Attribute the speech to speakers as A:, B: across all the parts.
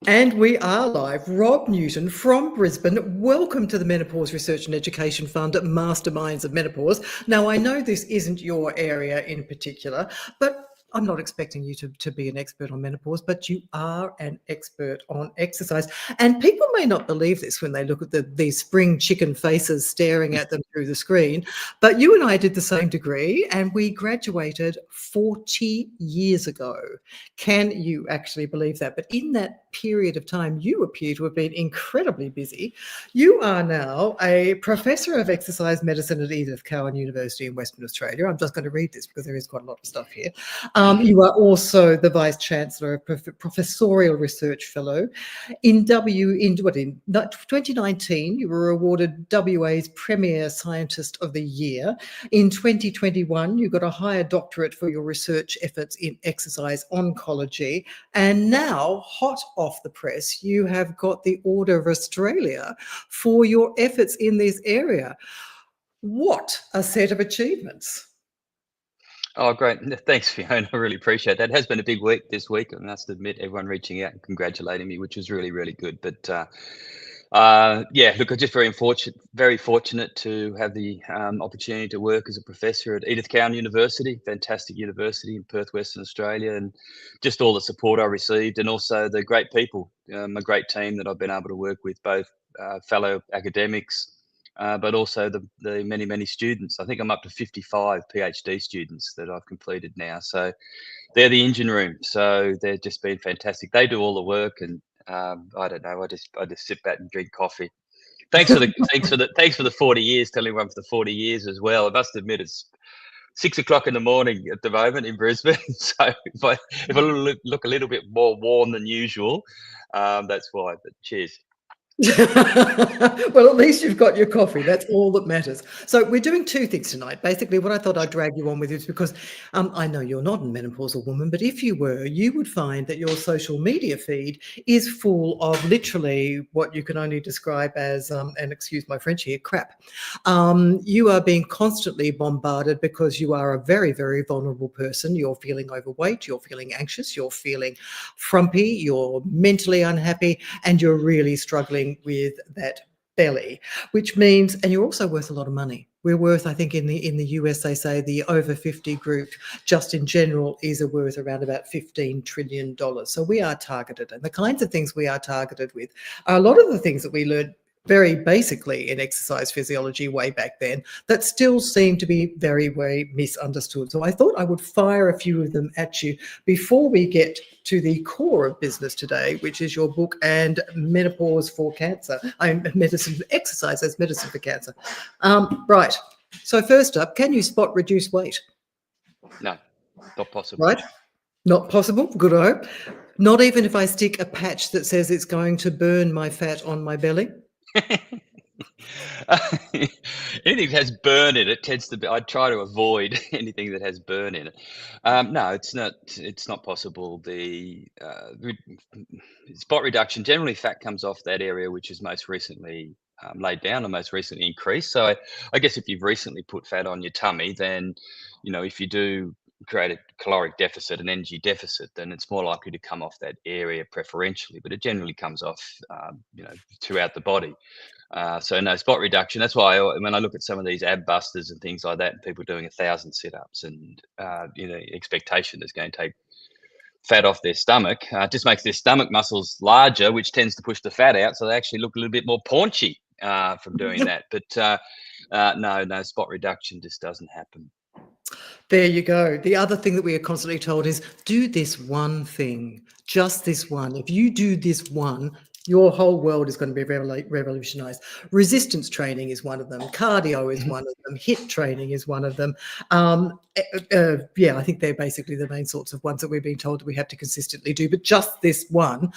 A: And we are live. Rob Newton from Brisbane. Welcome to the Menopause Research and Education Fund at Masterminds of Menopause. Now, I know this isn't your area in particular, but I'm not expecting you to be an expert on menopause, but you are an expert on exercise. And people may not believe this when they look at these spring chicken faces staring at them through the screen, but you and I did the same degree and we graduated 40 years ago. Can you actually believe that? But in that period of time, you appear to have been incredibly busy. You are now a professor of exercise medicine at Edith Cowan University in Western Australia. I'm just going to read this because there is quite a lot of stuff here. You are also the Vice Chancellor, Professorial Research Fellow. In 2019, you were awarded WA's Premier Scientist of the Year. In 2021, you got a higher doctorate for your research efforts in exercise oncology. And now, hot off the press, you have got the Order of Australia for your efforts in this area. What a set of achievements.
B: Oh, great. Thanks, Fiona. I really appreciate that. It has been a big week this week. I must admit, everyone reaching out and congratulating me, which was really, really good. But yeah, look, I'm just very fortunate to have the opportunity to work as a professor at Edith Cowan University, fantastic university in Perth, Western Australia, and just all the support I received, and also the great people, a great team that I've been able to work with, both fellow academics, but also the many, many students. I think I'm up to 55 PhD students that I've completed now. So they're the engine room. So they've just been fantastic. They do all the work, and I don't know. I just sit back and drink coffee. Thanks for the 40 years. Telling everyone for the 40 years as well. I must admit it's 6 o'clock in the morning at the moment in Brisbane. So if I look a little bit more warm than usual, that's why. But cheers.
A: Well, at least you've got your coffee. That's all that matters. So we're doing two things tonight. Basically, what I thought I'd drag you on with is because I know you're not a menopausal woman, but if you were, you would find that your social media feed is full of literally what you can only describe as, and excuse my French here, crap. You are being constantly bombarded because you are a very, very vulnerable person. You're feeling overweight, you're feeling anxious, you're feeling frumpy, you're mentally unhappy, and you're really struggling with that belly, which means, and you're also worth a lot of money. We're worth, I think in the US, they say the over 50 group just in general is worth around about $15 trillion. So we are targeted, and the kinds of things we are targeted with are a lot of the things that we learned very basically in exercise physiology way back then that still seem to be very, very misunderstood. So I thought I would fire a few of them at you before we get to the core of business today, which is your book and menopause for cancer. Exercise as medicine for cancer. Right. So first up, can you spot reduce weight?
B: No, not possible.
A: Right. Not possible. Good hope. Not even if I stick a patch that says it's going to burn my fat on my belly.
B: Anything that has burn in it tends to be. I try to avoid anything that has burn in it. No, it's not. It's not possible. The spot reduction, generally, fat comes off that area which is most recently laid down and most recently increased. So I guess if you've recently put fat on your tummy, then if you do create a caloric deficit, an energy deficit, then it's more likely to come off that area preferentially. But it generally comes off, throughout the body. So no spot reduction. That's why when I look at some of these ab busters and things like that, and people doing 1,000 sit-ups, and expectation is going to take fat off their stomach, just makes their stomach muscles larger, which tends to push the fat out, so they actually look a little bit more paunchy from doing that. But no spot reduction just doesn't happen.
A: There you go. The other thing that we are constantly told is do this one thing, just this one. If you do this one, your whole world is going to be revolutionized. Resistance training is one of them. Cardio is one of them. HIIT training is one of them. Yeah, I think they're basically the main sorts of ones that we're being told that we have to consistently do, but just this one.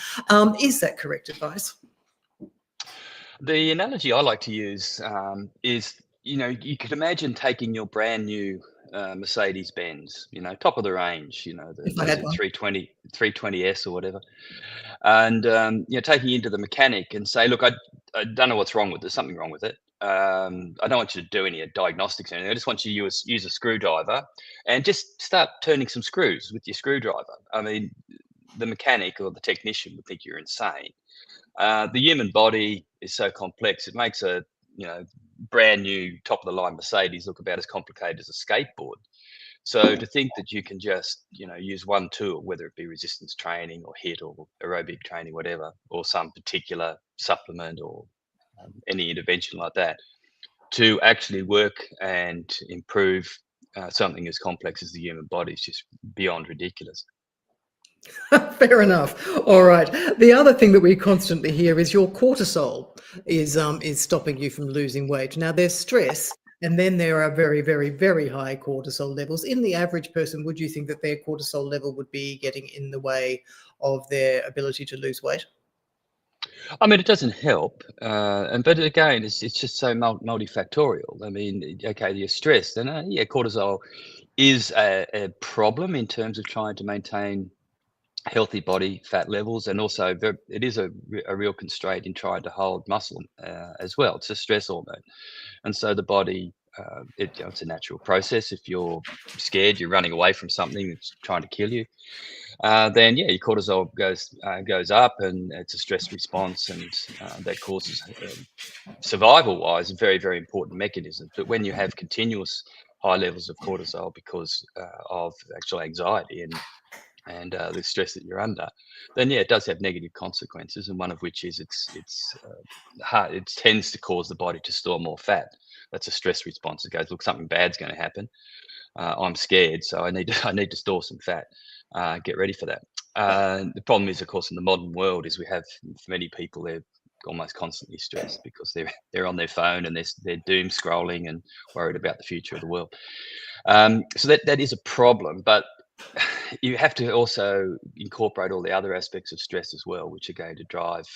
A: Is that correct advice?
B: The analogy I like to use is, you could imagine taking your brand new Mercedes Benz, top of the range,
A: If I
B: what is
A: had
B: it,
A: one.
B: 320S or whatever, and taking you into the mechanic and say, look, I don't know what's wrong with it. There's something wrong with it. I don't want you to do any diagnostics or anything. I just want you to use a screwdriver and just start turning some screws with your screwdriver. I mean, the mechanic or the technician would think you're insane. The human body is so complex; it makes a brand new top of the line Mercedes look about as complicated as a skateboard. So to think that you can just use one tool, whether it be resistance training or HIIT or aerobic training, whatever, or some particular supplement or any intervention like that, to actually work and improve something as complex as the human body is just beyond ridiculous.
A: Fair enough. All right. The other thing that we constantly hear is your cortisol is stopping you from losing weight. Now there's stress, and then there are very, very, very high cortisol levels. In the average person, would you think that their cortisol level would be getting in the way of their ability to lose weight?
B: I mean, it doesn't help, but again, it's just so multifactorial. I mean, okay, you're stressed, and yeah, cortisol is a problem in terms of trying to maintain healthy body fat levels, and also it is a real constraint in trying to hold muscle as well. It's a stress hormone, and so the body, it's a natural process. If you're scared, you're running away from something that's trying to kill you, then yeah, your cortisol goes up, and it's a stress response, and that causes survival wise a very, very important mechanism. But when you have continuous high levels of cortisol because of actual anxiety and the stress that you're under, then yeah, it does have negative consequences, and one of which is it's hard. It tends to cause the body to store more fat. That's a stress response. It goes, look, something bad's going to happen. I'm scared, so I need to store some fat. Get ready for that. The problem is, of course, in the modern world, is we have, for many people, they're almost constantly stressed because they're on their phone, and they're doom scrolling and worried about the future of the world. So that is a problem, but you have to also incorporate all the other aspects of stress as well, which are going to drive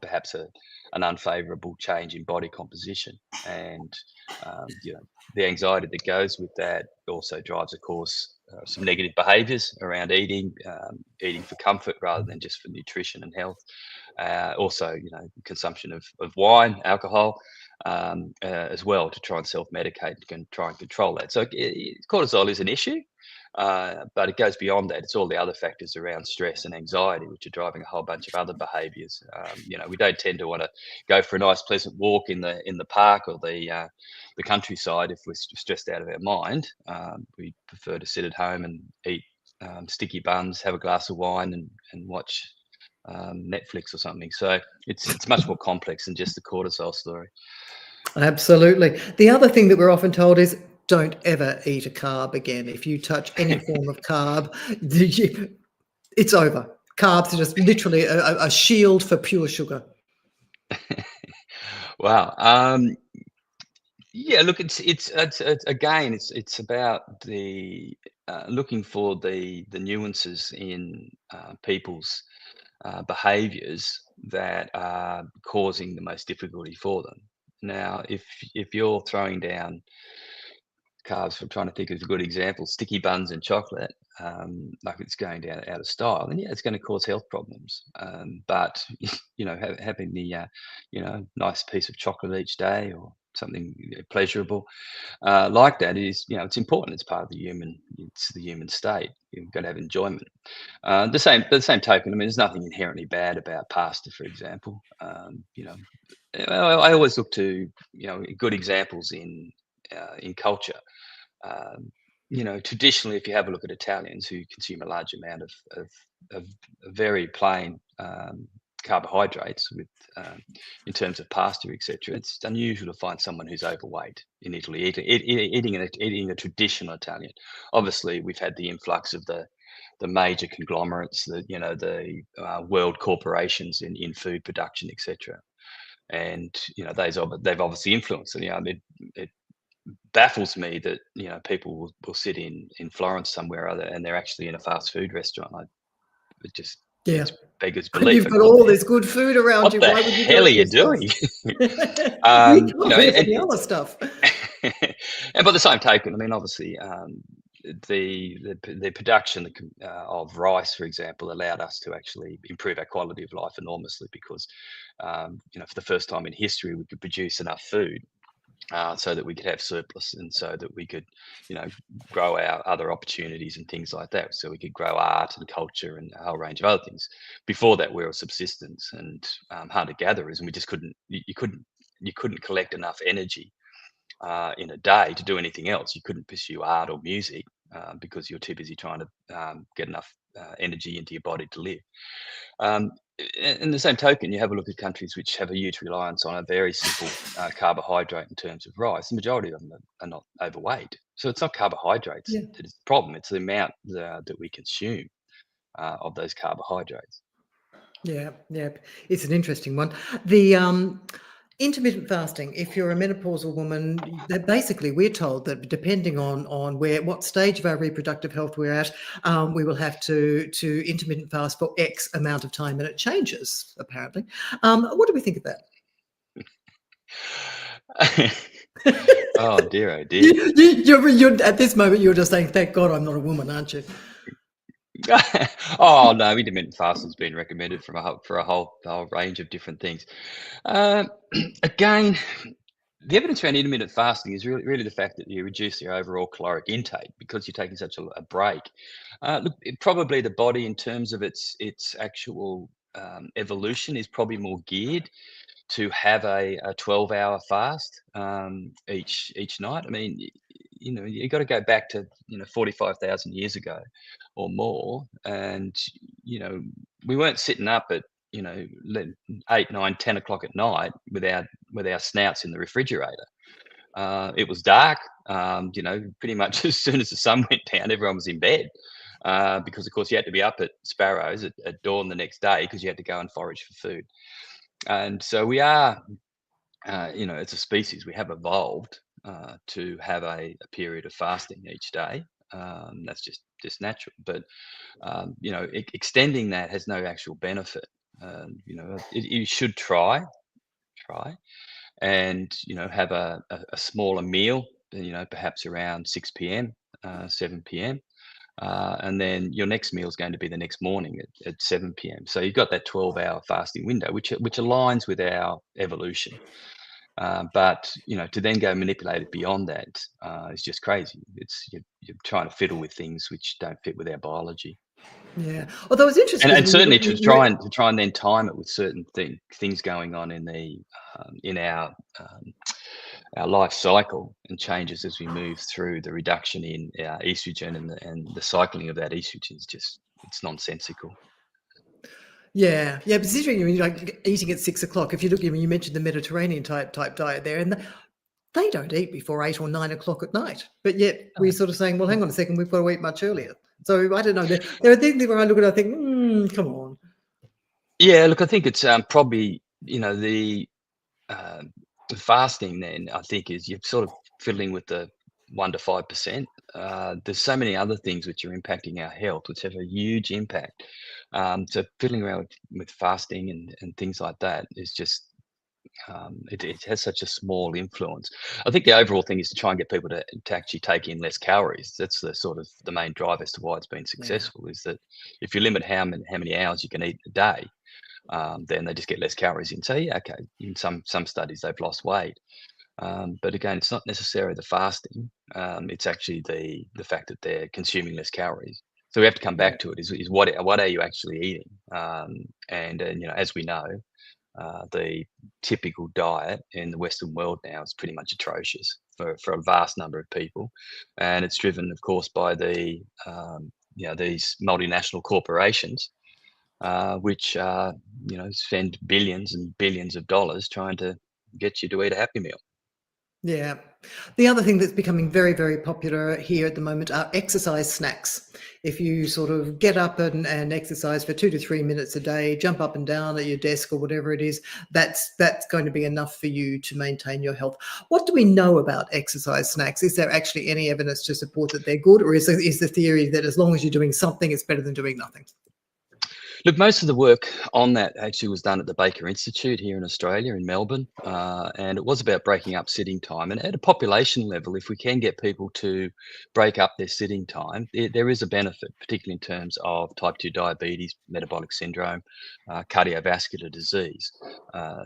B: perhaps an unfavorable change in body composition. And the anxiety that goes with that also drives, of course, some negative behaviors around eating, eating for comfort rather than just for nutrition and health. Also, consumption of wine, alcohol, as well, to try and self-medicate and try and control that. So cortisol is an issue, but it goes beyond that. It's all the other factors around stress and anxiety, which are driving a whole bunch of other behaviours. We don't tend to want to go for a nice, pleasant walk in the park or the countryside if we're stressed out of our mind. We prefer to sit at home and eat sticky buns, have a glass of wine, and watch Netflix or something. So it's much more complex than just the cortisol story.
A: Absolutely. The other thing that we're often told is don't ever eat a carb again. If you touch any form of carb, it's over. Carbs are just literally a shield for pure sugar.
B: Wow. Yeah, look, it's again, it's about the looking for the nuances in people's behaviors that are causing the most difficulty for them. Now, if you're throwing down carbs, I'm trying to think of a good example, sticky buns and chocolate, like it's going down out of style, then yeah, it's going to cause health problems. But having the nice piece of chocolate each day or something pleasurable like that is, it's important. It's part of it's the human state. You've got to have enjoyment. The same token, I mean, there's nothing inherently bad about pasta, for example. I always look to good examples in culture. Um, Traditionally, if you have a look at Italians who consume a large amount of very plain carbohydrates in terms of pasta, etc., it's unusual to find someone who's overweight in Italy eating a traditional Italian. Obviously, we've had the influx of the major conglomerates, the world corporations in food production, etc. And they've obviously influenced. It baffles me that people will sit in Florence somewhere or other, and they're actually in a fast food restaurant. It just
A: Yeah.
B: beggars
A: When
B: belief.
A: you've got all this good food around
B: What
A: you,
B: the
A: why would you go
B: hell are
A: to
B: you
A: this place?
B: doing?
A: We can't pay for the other stuff.
B: And by the same token, I mean, obviously, the production of rice, for example, allowed us to actually improve our quality of life enormously because, for the first time in history, we could produce enough food so that we could have surplus, and so that we could, grow our other opportunities and things like that. So we could grow art and culture and a whole range of other things. Before that, we were subsistence and hunter gatherers, and we just couldn't. You couldn't collect enough energy in a day to do anything else. You couldn't pursue art or music because you're too busy trying to get enough energy into your body to live. Um, in the same token, you have a look at countries which have a huge reliance on a very simple carbohydrate in terms of rice. The majority of them are not overweight. So it's not carbohydrates
A: Yeah.
B: that is the problem. It's the amount that we consume of those carbohydrates.
A: Yeah, yeah, it's an interesting one. The intermittent fasting. If you're a menopausal woman, that basically we're told that depending on what stage of our reproductive health we're at, we will have to intermittent fast for X amount of time, and it changes apparently. What do we think of that?
B: Oh dear, oh dear.
A: You're at this moment you're just saying, "Thank God I'm not a woman," aren't you?
B: Oh no, intermittent fasting's been recommended for a whole range of different things. Um, Again, the evidence around intermittent fasting is really the fact that you reduce your overall caloric intake because you're taking such a break. Look, probably the body, in terms of its actual evolution, is probably more geared to have a 12-hour fast each night. I mean, you got to go back to 45,000 years ago or more, and you know we weren't sitting up at 8, 9, 10 o'clock at night with our snouts in the refrigerator. It was dark. Pretty much as soon as the sun went down, everyone was in bed. Because of course you had to be up at sparrows at dawn the next day because you had to go and forage for food. And so we are, as a species, we have evolved to have a period of fasting each day. That's just natural. But extending that has no actual benefit. You should try, and have a smaller meal. Perhaps around 6 p.m., 7 p.m. And then your next meal is going to be the next morning at 7 p.m. So you've got that 12-hour fasting window, which aligns with our evolution. But to then go manipulate it beyond that is just crazy. You're trying to fiddle with things which don't fit with our biology,
A: Yeah. Although it's interesting
B: and
A: because when you
B: certainly
A: look,
B: to try and then time it with certain things going on in our life cycle, and changes as we move through the reduction in estrogen, and the cycling of that estrogen is just, it's nonsensical.
A: yeah, yeah, but it's interesting, I mean, like eating at 6 o'clock. If you look, I mean, you mentioned the Mediterranean type diet there, and they don't eat before 8 or 9 o'clock at night. But yet we're sort of saying, well, hang on a second, we've got to eat much earlier. So I don't know. There are things where I look at it, I think, come on.
B: Yeah, look, I think it's probably uh, the fasting. Then I think is you're sort of fiddling with the 1 to 5%. There's so many other things which are impacting our health, which have a huge impact. So fiddling around with fasting and things like that is just, it has such a small influence. I think the overall thing is to try and get people to actually take in less calories. That's the sort of the main drive as to why it's been
A: Yeah.
B: successful. Is that if you limit how many hours you can eat a day, then they just get less calories in. So yeah, okay. In some studies they've lost weight, but again, it's not necessarily the fasting. It's actually the fact that they're consuming less calories. So we have to come
A: Yeah.
B: back to it. Is what are you actually eating? And as we know, the typical diet in the Western world now is pretty much atrocious for a vast number of people, and it's driven, of course, by these multinational corporations, which spend billions and billions of dollars trying to get you to eat a Happy Meal.
A: Yeah. The other thing that's becoming very, very popular here at the moment are exercise snacks. If you sort of get up and exercise for 2 to 3 minutes a day, jump up and down at your desk or whatever it is, that's going to be enough for you to maintain your health. What do we know about exercise snacks? Is there actually any evidence to support that they're good, or is the theory that as long as you're doing something, it's better than doing nothing?
B: Look, most of the work on that actually was done at the Baker Institute here in Australia, in Melbourne, and it was about breaking up sitting time. And at a population level, if we can get people to break up their sitting time, there is a benefit, particularly in terms of type 2 diabetes, metabolic syndrome, cardiovascular disease.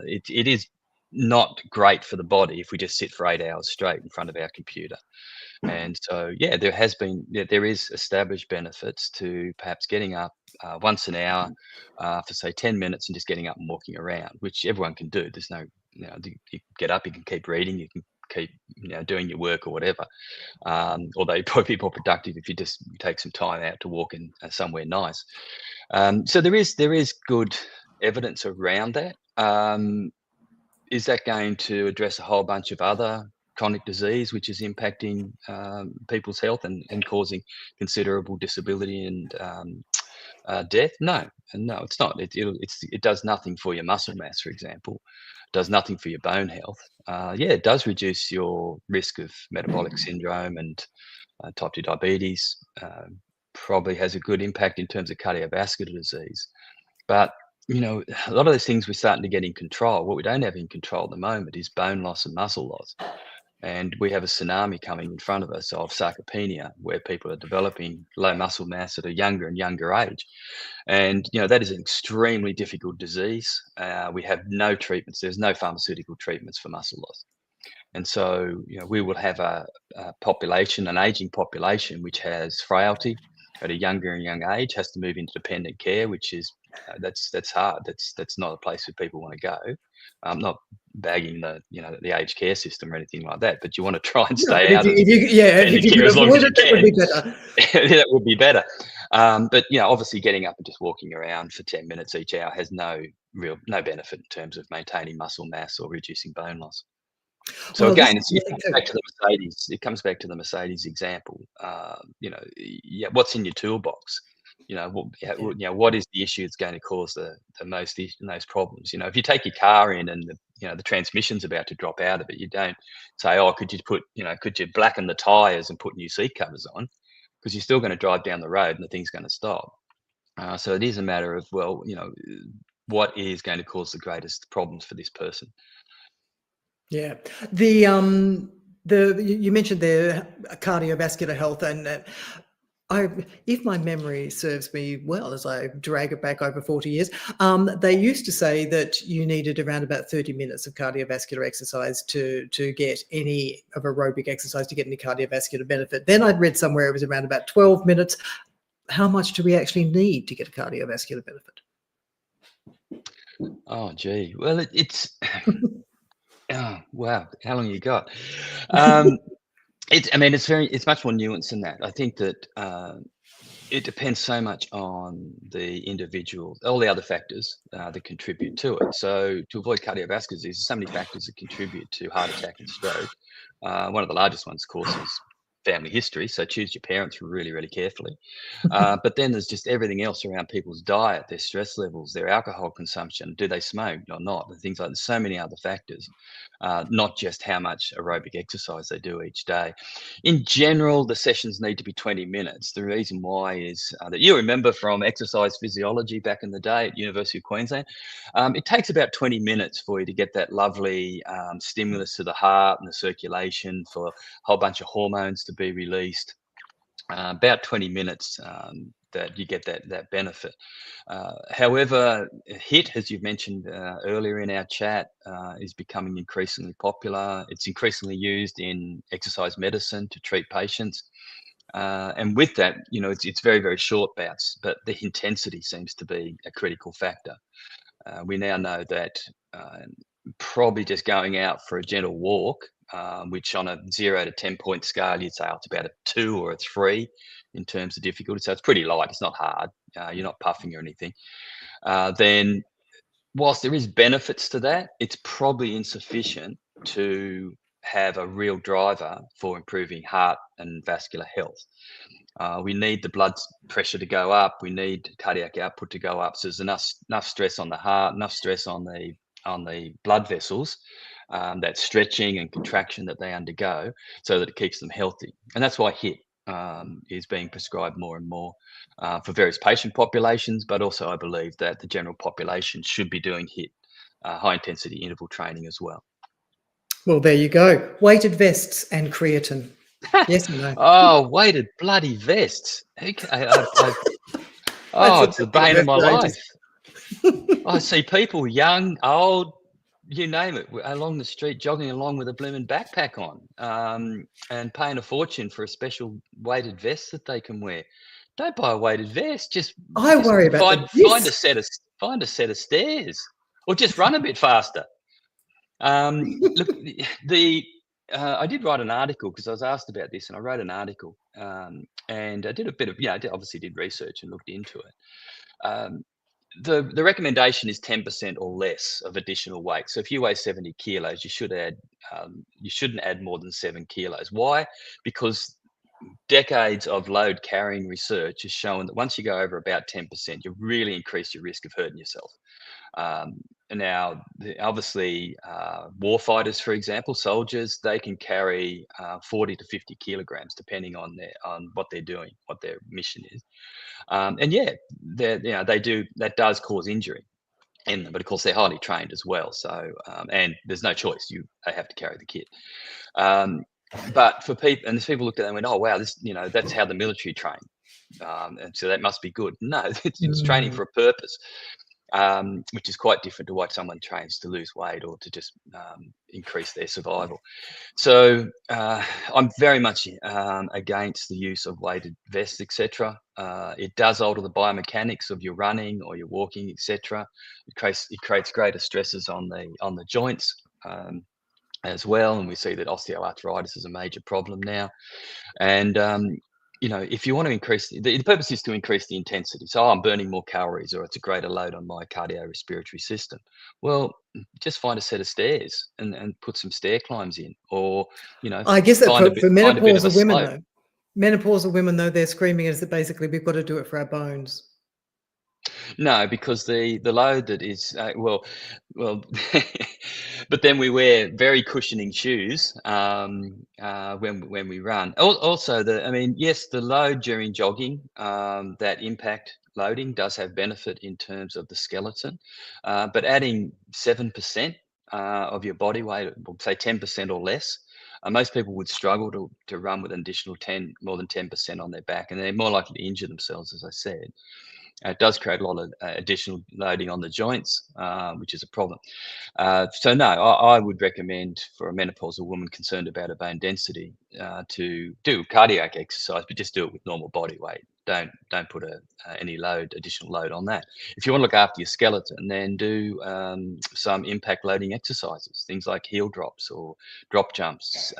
B: It is not great for the body if we just sit for 8 hours straight in front of our computer. And so, yeah, there is established benefits to perhaps getting up once an hour for say 10 minutes and just getting up and walking around, which everyone can do. There's no, you get up, you can keep reading, you can keep, doing your work or whatever. Although you'd probably be more productive if you just take some time out to walk in somewhere nice. So there is good evidence around that. Is that going to address a whole bunch of other chronic disease which is impacting people's health and causing considerable disability and death? No, it's not. It does nothing for your muscle mass, for example. It does nothing for your bone health. Yeah, it does reduce your risk of metabolic syndrome and type 2 diabetes. Probably has a good impact in terms of cardiovascular disease. But a lot of those things we're starting to get in control. What we don't have in control at the moment is bone loss and muscle loss. And we have a tsunami coming in front of us of sarcopenia, where people are developing low muscle mass at a younger and younger age. And, that is an extremely difficult disease. We have no treatments. There's no pharmaceutical treatments for muscle loss. And so, we will have an aging population, which has frailty at a younger and younger age, has to move into dependent care, which is, that's hard. That's not a place where people want to go. I'm not bagging the aged care system or anything like that, but you want to try and stay out of
A: if you
B: care
A: could
B: as long as
A: avoid
B: you
A: it, that would be
B: can.
A: better.
B: That would be better. But obviously getting up and just walking around for 10 minutes each hour has no benefit in terms of maintaining muscle mass or reducing bone loss. So
A: Well,
B: again,
A: this is
B: it
A: really
B: comes
A: good.
B: back to the Mercedes. It comes back to the Mercedes example. What's in your toolbox? What is the issue that's going to cause the most problems? If you take your car in and the transmission's about to drop out of it, you don't say, oh, could you blacken the tires and put new seat covers on? Because you're still going to drive down the road and the thing's going to stop. So it is a matter of, what is going to cause the greatest problems for this person?
A: Yeah. You mentioned the cardiovascular health, and if my memory serves me well, as I drag it back over 40 years, they used to say that you needed around about 30 minutes of cardiovascular exercise to get any of aerobic exercise to get any cardiovascular benefit. Then I'd read somewhere it was around about 12 minutes. How much do we actually need to get a cardiovascular benefit?
B: Oh, gee. Well, it's oh, wow. How long you got? It's much more nuanced than that. I think that it depends so much on the individual, all the other factors that contribute to it. So to avoid cardiovascular disease, there's so many factors that contribute to heart attack and stroke. One of the largest ones, of course, is family history. So choose your parents really, really carefully. But then there's just everything else around people's diet, their stress levels, their alcohol consumption. Do they smoke or not? And things like there's so many other factors, not just how much aerobic exercise they do each day. In general, the sessions need to be 20 minutes. The reason why is that you remember from exercise physiology back in the day at University of Queensland, it takes about 20 minutes for you to get that lovely stimulus to the heart and the circulation, for a whole bunch of hormones to be released. About 20 minutes that you get that benefit. However, HIIT, as you've mentioned earlier in our chat, is becoming increasingly popular. It's increasingly used in exercise medicine to treat patients. And with that, it's very, very short bouts, but the intensity seems to be a critical factor. We now know that probably just going out for a gentle walk, which on a 0 to 10 point scale, you'd say it's about a 2 or a 3 in terms of difficulty. So it's pretty light. It's not hard. You're not puffing or anything. Then whilst there is benefits to that, it's probably insufficient to have a real driver for improving heart and vascular health. We need the blood pressure to go up. We need cardiac output to go up. So there's enough stress on the heart, enough stress on the blood vessels, that stretching and contraction that they undergo, so that it keeps them healthy. And that's why HIIT is being prescribed more and more for various patient populations, but also I believe that the general population should be doing HIIT, high intensity interval training as well.
A: Well, there you go. Weighted vests and creatine. Yes or no?
B: Oh, weighted bloody vests. Okay, it's the bane of my life. I see people young, old, you name it, along the street, jogging along with a blooming backpack on, and paying a fortune for a special weighted vest that they can wear. Don't buy a weighted vest. Just
A: I
B: just
A: worry about the
B: find a
A: disc.
B: set of stairs, or just run a bit faster. Look, I did write an article because I was asked about this, and I wrote an article, and I did a bit of, I obviously did research and looked into it. Um, the recommendation is 10% or less of additional weight. So if you weigh 70 kilos, you shouldn't add more than 7 kilos. Why? Because decades of load carrying research has shown that once you go over about 10%, you really increase your risk of hurting yourself. Um, Now, obviously, war fighters, for example, soldiers, they can carry 40 to 50 kilograms, depending on what they're doing, what their mission is. And yeah, they do, that does cause injury in them, but of course they're highly trained as well. So, and there's no choice; they have to carry the kit. Um, but for people, and there's people looked at that and went, "Oh wow, that's how the military train." And so that must be good. No, it's training
A: Mm.
B: for a purpose, which is quite different to what someone trains to lose weight or to just increase their survival. So I'm very much against the use of weighted vests, etc. It does alter the biomechanics of your running or your walking, etc. It creates greater stresses on the joints. As well, and we see that osteoarthritis is a major problem now. And if you want to increase the purpose is to increase the intensity. So I'm burning more calories, or it's a greater load on my cardiorespiratory system. Well, just find a set of stairs and put some stair climbs in, or
A: I guess that
B: find a
A: for
B: bit find a bit of a
A: menopausal women,
B: slope.
A: though, they're screaming is that basically we've got to do it for our bones.
B: No, because the load that is well, but then we wear very cushioning shoes when we run. Also, yes, the load during jogging, that impact loading does have benefit in terms of the skeleton, but adding 7% of your body weight, or say 10% or less. Most people would struggle to run with an additional more than 10% on their back, and they're more likely to injure themselves, as I said. It does create a lot of additional loading on the joints, which is a problem. So no, I would recommend for a menopausal woman concerned about her bone density to do cardiac exercise, but just do it with normal body weight. Don't put any additional load on that. If you want to look after your skeleton, then do some impact loading exercises, things like heel drops or drop jumps,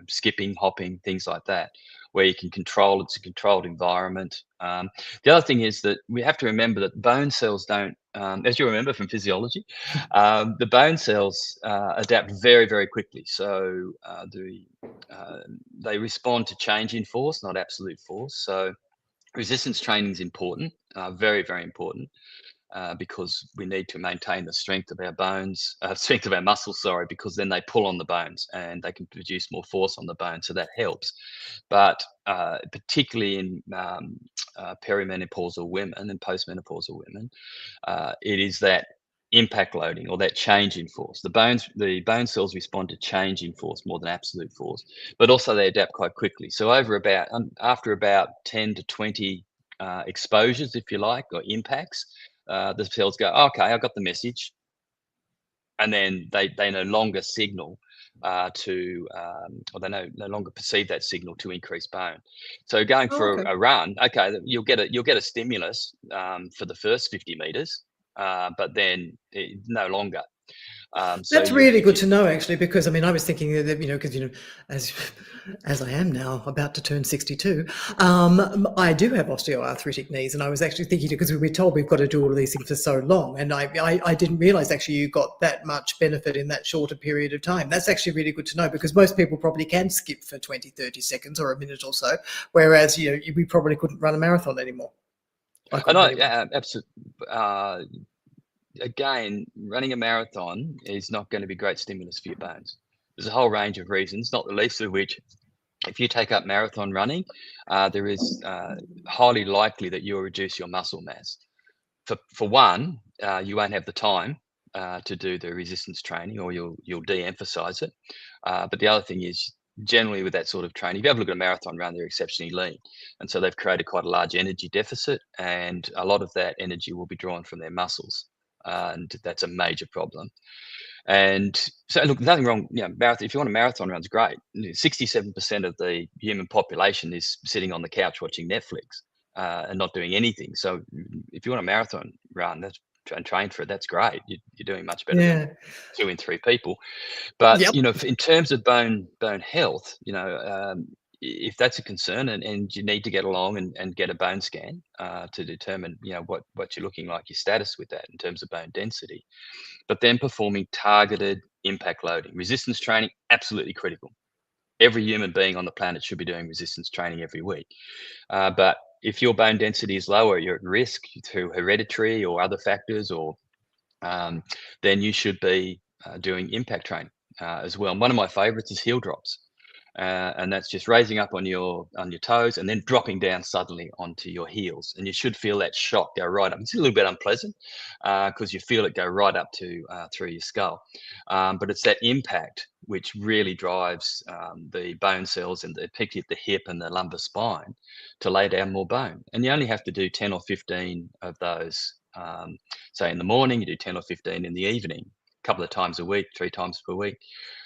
B: skipping, hopping, things like that, where you can control. It's a controlled environment. The other thing is that we have to remember that bone cells don't, as you remember from physiology, the bone cells adapt very, very quickly. So they respond to change in force, not absolute force. So resistance training is important, very, very important. Because we need to maintain the strength of our bones, strength of our muscles, sorry, because then they pull on the bones and they can produce more force on the bone. So that helps. But particularly in perimenopausal women and postmenopausal women, it is that impact loading or that change in force. The bone cells respond to change in force more than absolute force, but also they adapt quite quickly. So after about 10 to 20 exposures, if you like, or impacts, the cells go, okay, I got the message, and then they no longer signal or they no longer perceive that signal to increase bone. So going
A: Oh,
B: for
A: okay.
B: a run, okay, you'll get a stimulus for the first 50 meters, but then no longer. So
A: That's really
B: if
A: good
B: you
A: to know, actually, because I mean, I was thinking that, because, as as I am now about to turn 62, I do have osteoarthritic knees, and I was actually thinking, because we were told we've got to do all of these things for so long, and I didn't realize actually you got that much benefit in that shorter period of time. That's actually really good to know, because most people probably can skip for 20, 30 seconds or a minute or so, whereas, we probably couldn't run a marathon anymore. I
B: I
A: couldn't
B: know,
A: anyway.
B: absolutely. Again, running a marathon is not going to be great stimulus for your bones. There's a whole range of reasons, not the least of which, if you take up marathon running, there is highly likely that you'll reduce your muscle mass. For one, you won't have the time to do the resistance training, or you'll de-emphasize it. But the other thing is, generally with that sort of training, if you have a look at a marathon run, they're exceptionally lean, and so they've created quite a large energy deficit, and a lot of that energy will be drawn from their muscles. and that's a major problem. And so, look, nothing wrong. Marathon. If you want a marathon run, it's great. 67% of the human population is sitting on the couch watching Netflix and not doing anything. So, if you want a marathon run, and train for it, that's great. You're doing much better than 2 in 3 people. But
A: Yep.
B: in terms of bone health, if that's a concern, and you need to get along and get a bone scan to determine what you're looking like, your status with that in terms of bone density. But then performing targeted impact loading, resistance training, absolutely critical. Every human being on the planet should be doing resistance training every week. But if your bone density is lower, you're at risk through hereditary or other factors, or then you should be doing impact training as well. And one of my favorites is heel drops. And that's just raising up on your toes and then dropping down suddenly onto your heels. And you should feel that shock go right up. It's a little bit unpleasant because you feel it go right up to through your skull. But it's that impact which really drives the bone cells, and particularly at the hip and the lumbar spine, to lay down more bone. And you only have to do 10 or 15 of those. Say in the morning, you do 10 or 15 in the evening, a couple of times a week, 3 times per week.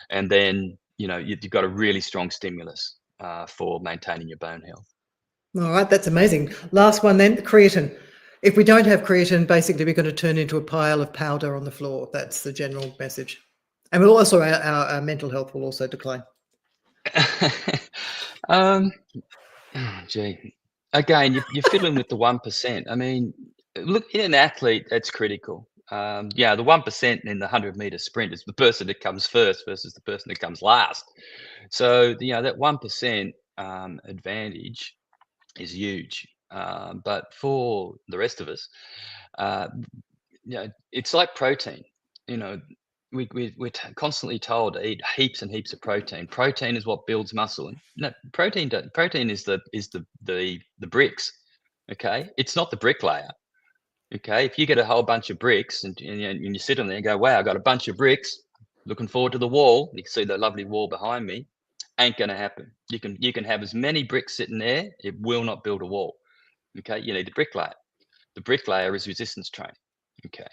B: And then you've got a really strong stimulus for maintaining your bone health.
A: All right, that's amazing. Last one then, creatine. If we don't have creatine, basically we're going to turn into a pile of powder on the floor. That's the general message. And we'll also, our mental health will also decline.
B: Gee, again, you're fiddling with the 1%. I mean, look, in an athlete, that's critical. The 1% in the 100-meter sprint is the person that comes first versus the person that comes last. So that 1% advantage is huge. But for the rest of us, it's like protein. We're constantly told to eat heaps and heaps of protein. Protein is what builds muscle. And no, protein is the bricks. Okay, it's not the bricklayer. Okay, if you get a whole bunch of bricks and you sit on there and go, wow, I got a bunch of bricks, looking forward to the wall. You can see the lovely wall behind me. Ain't going to happen. You can have as many bricks sitting there. It will not build a wall. Okay, you need the bricklayer. The bricklayer is resistance training. Okay,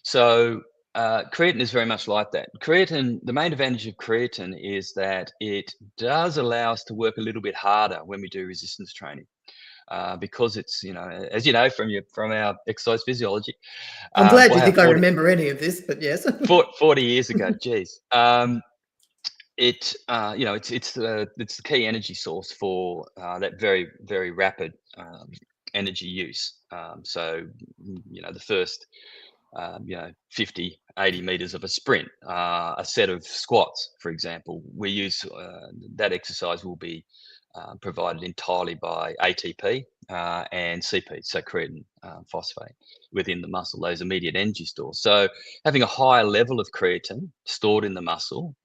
B: so creatine is very much like that. Creatine, the main advantage of creatine is that it does allow us to work a little bit harder when we do resistance training. Because it's, as you know, from our exercise physiology.
A: I'm glad you think I remember any of this, but yes.
B: 40 years ago, geez. It's the key energy source for that very, very rapid energy use. So, the first, 50, 80 meters of a sprint, a set of squats, for example, we use that exercise will be provided entirely by ATP and CP, so creatine phosphate within the muscle, those immediate energy stores. So having a higher level of creatine stored in the muscle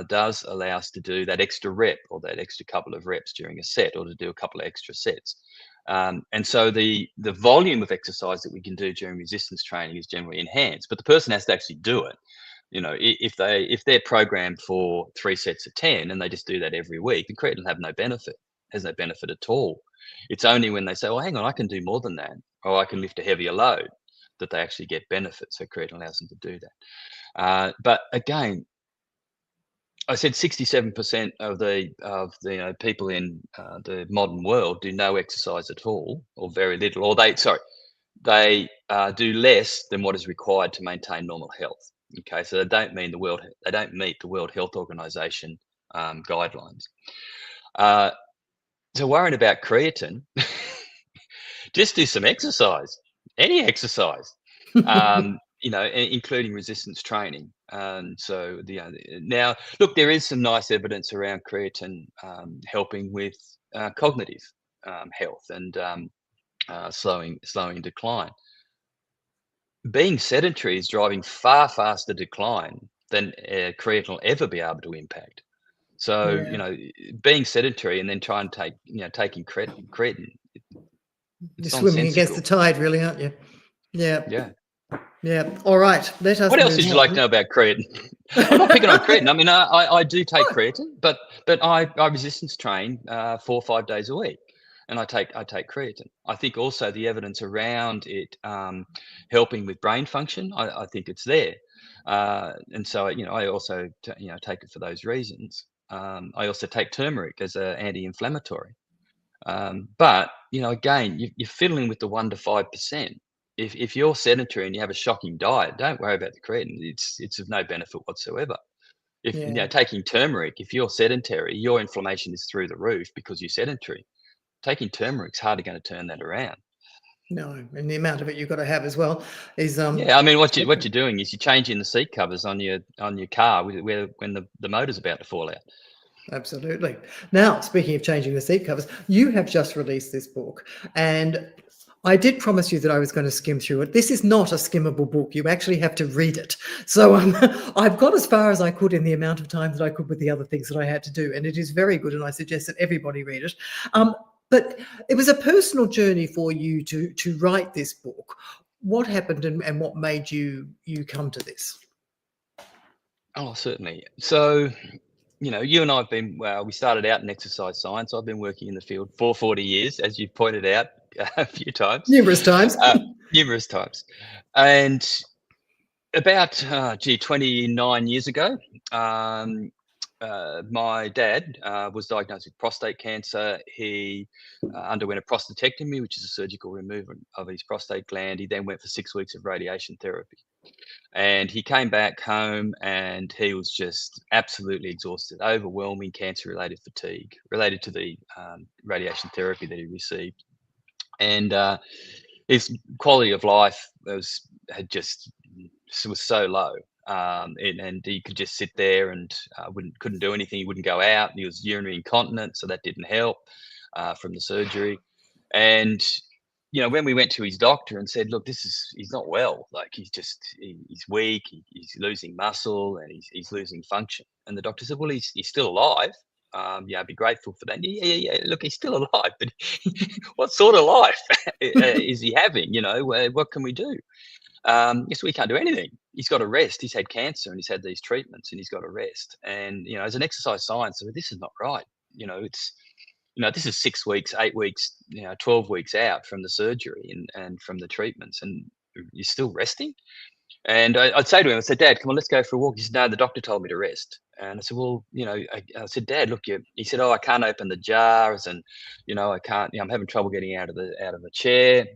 B: does allow us to do that extra rep or that extra couple of reps during a set, or to do a couple of extra sets. And so the volume of exercise that we can do during resistance training is generally enhanced, but the person has to actually do it. If they're programmed for 3 sets of 10 and they just do that every week, the creatine has no benefit at all. It's only when they say, well, hang on, I can do more than that, or I can lift a heavier load, that they actually get benefit. So creatine allows them to do that. But again, I said 67% of the people in the modern world do no exercise at all, or very little, or they do less than what is required to maintain normal health. Okay, so they don't meet the World Health Organization guidelines. So worrying about creatine, just do some exercise, any exercise, including resistance training. So now, look, there is some nice evidence around creatine helping with cognitive health and slowing decline. Being sedentary is driving far faster decline than creatine will ever be able to impact. So, being sedentary and then try and taking creatine.
A: You're swimming against the tide, really, aren't you? Yeah.
B: Yeah.
A: Yeah. All right. Let us.
B: What else would you like to know about creatine? I'm not picking on creatine. I mean, I do take creatine, but I resistance train 4 or 5 days a week. and I take creatine. I think also the evidence around it helping with brain function, I think it's there. And so, I also, take it for those reasons. I also take turmeric as an anti-inflammatory. But, again, you're fiddling with the 1 to 5%. If you're sedentary and you have a shocking diet, don't worry about the creatine. It's of no benefit whatsoever. If,
A: Yeah.
B: taking turmeric, if you're sedentary, your inflammation is through the roof because you're sedentary. Taking turmeric's hardly gonna turn that around.
A: No, and the amount of it you've got to have as well is
B: Yeah, I mean, what
A: different.
B: you're doing is you're changing the seat covers on your car where when the motor's about to fall out.
A: Absolutely. Now, speaking of changing the seat covers, you have just released this book, and I did promise you that I was going to skim through it. This is not a skimmable book. You actually have to read it. So I've got as far as I could in the amount of time that I could with the other things that I had to do, and it is very good, and I suggest that everybody read it. But it was a personal journey for you to write this book. What happened and what made you come to this?
B: Oh, certainly. So, you and I have been well, we started out in exercise science. I've been working in the field for 40 years, as you've pointed out a few times,
A: Numerous times.
B: uh, numerous times. And about, 29 years ago, my dad was diagnosed with prostate cancer. He underwent a prostatectomy, which is a surgical removal of his prostate gland. He then went for 6 weeks of radiation therapy. And he came back home and he was just absolutely exhausted, overwhelming cancer-related fatigue related to the radiation therapy that he received. And his quality of life was so low. And he could just sit there and couldn't do anything. He wouldn't go out. He was urinary incontinent, so that didn't help from the surgery. And when we went to his doctor and said, "Look, he's not well. Like he's weak. He's losing muscle and he's losing function." And the doctor said, "Well, he's still alive. Yeah, I'd be grateful for that." Yeah, yeah, yeah. Look, he's still alive, but what sort of life is he having? What can we do? Yes, we can't do anything. He's got to rest. He's had cancer and he's had these treatments and he's got to rest. And as an exercise science, this is not right. It's this is 6 weeks, 8 weeks, 12 weeks out from the surgery and from the treatments, and you're still resting. And I'd say to him, I said, "Dad, come on, let's go for a walk." He said, "No, the doctor told me to rest." And I said, "Well, I said, Dad, look, he said, "Oh, I can't open the jars, and I can't. I'm having trouble getting out of the chair."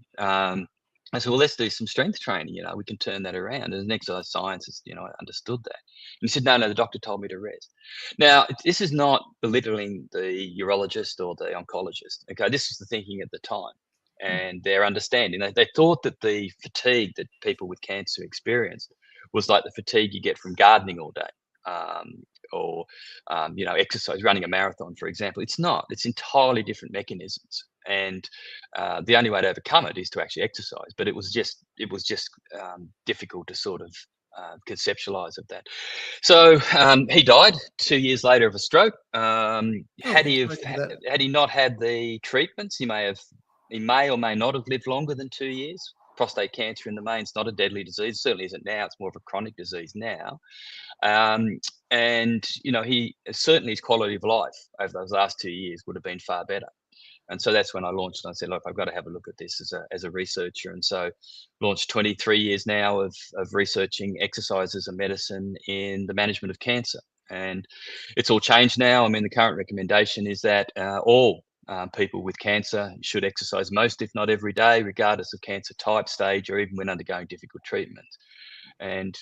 B: I said, "Well, let's do some strength training. We can turn that around." And as an exercise scientist, I understood that. And he said, "No, no, the doctor told me to rest." Now, this is not belittling the urologist or the oncologist. Okay, this is the thinking at the time and their understanding. They thought that the fatigue that people with cancer experienced was like the fatigue you get from gardening all day, or exercise, running a marathon, for example. It's not. It's entirely different mechanisms, and the only way to overcome it is to actually exercise. But it was just difficult to sort of conceptualize of that. So he died 2 years later of a stroke.
A: Oh,
B: Had he have,
A: sorry to hear that.
B: had he not had the treatments, he may or may not have lived longer than 2 years. Prostate cancer in the main is not a deadly disease. It certainly isn't now. It's more of a chronic disease now. And he certainly his quality of life over those last 2 years would have been far better. And so that's when I launched. And I said, "Look, I've got to have a look at this as a researcher." And so launched 23 years now of researching exercise as a medicine in the management of cancer. And it's all changed now. I mean, the current recommendation is that all people with cancer should exercise most, if not every day, regardless of cancer type, stage, or even when undergoing difficult treatment. And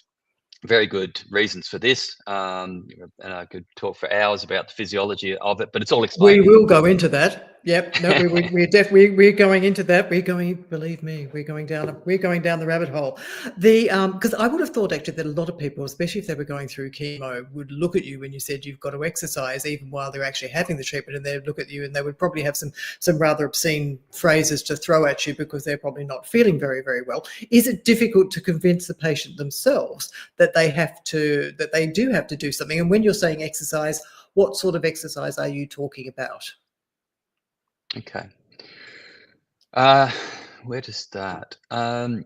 B: very good reasons for this. And I could talk for hours about the physiology of it, but it's all
A: We
B: explained in the
A: will go
B: book.
A: into that. Yep. No, we're definitely we're going into that. Believe me, we're going down the rabbit hole. Because I would have thought actually that a lot of people, especially if they were going through chemo, would look at you when you said you've got to exercise, even while they're actually having the treatment, and they'd look at you and they would probably have some rather obscene phrases to throw at you because they're probably not feeling very, very well. Is it difficult to convince the patient themselves that they do have to do something? And when you're saying exercise, what sort of exercise are you talking about?
B: Okay. Where to start? I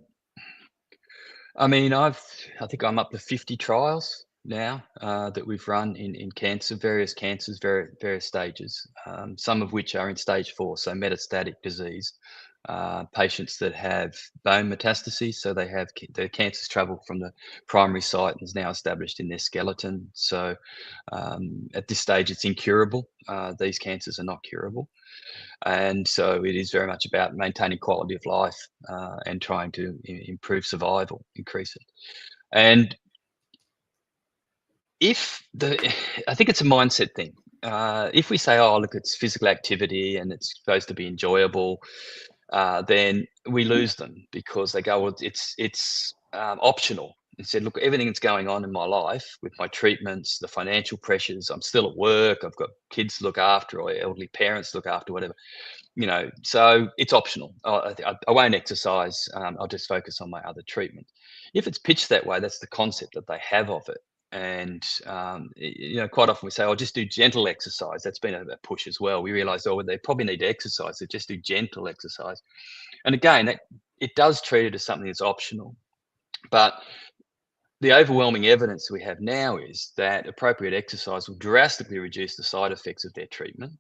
B: mean, I think I'm up to 50 trials now that we've run in cancer, various cancers, various stages, some of which are in stage 4, so metastatic disease. Patients that have bone metastases, so they have the cancers travel from the primary site and is now established in their skeleton. So at this stage, it's incurable. These cancers are not curable. And so it is very much about maintaining quality of life and trying to improve survival, increase it. And I think it's a mindset thing. If we say, oh, look, it's physical activity and it's supposed to be enjoyable, then we lose them because they go, well, it's optional. And said, look, everything that's going on in my life with my treatments, the financial pressures, I'm still at work, I've got kids to look after or elderly parents to look after, whatever, so it's optional. I won't exercise. I'll just focus on my other treatment. If it's pitched that way, that's the concept that they have of it. And quite often we say, "Oh, just do gentle exercise." That's been a push as well. We realise, oh, they probably need to exercise, so just do gentle exercise. And again, it does treat it as something that's optional. But the overwhelming evidence we have now is that appropriate exercise will drastically reduce the side effects of their treatment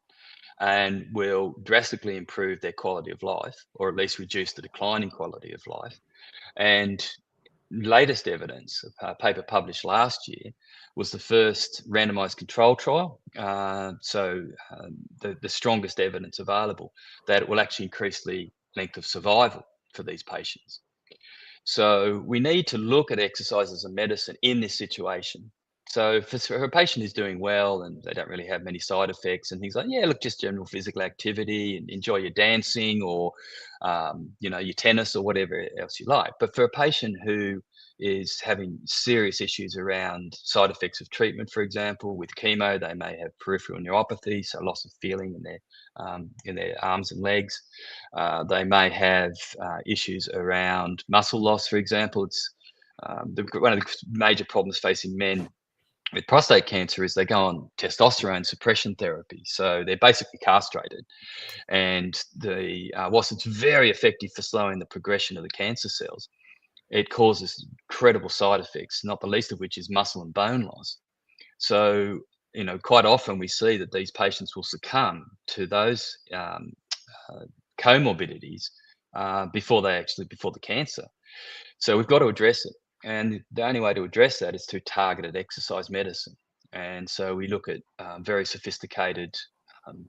B: and will drastically improve their quality of life, or at least reduce the declining quality of life. And latest evidence, a paper published last year, was the first randomized control trial. The strongest evidence available that it will actually increase the length of survival for these patients. So we need to look at exercise as a medicine in this situation. So for a patient who's doing well and they don't really have many side effects and things like, yeah, look, just general physical activity and enjoy your dancing or, your tennis or whatever else you like. But for a patient who is having serious issues around side effects of treatment, for example, with chemo, they may have peripheral neuropathy, so loss of feeling in their arms and legs. They may have issues around muscle loss, for example. It's one of the major problems facing men with prostate cancer is they go on testosterone suppression therapy. So they're basically castrated. And whilst it's very effective for slowing the progression of the cancer cells, it causes incredible side effects, not the least of which is muscle and bone loss. So, quite often we see that these patients will succumb to those comorbidities before the cancer. So we've got to address it. And the only way to address that is through targeted exercise medicine. And so we look at very sophisticated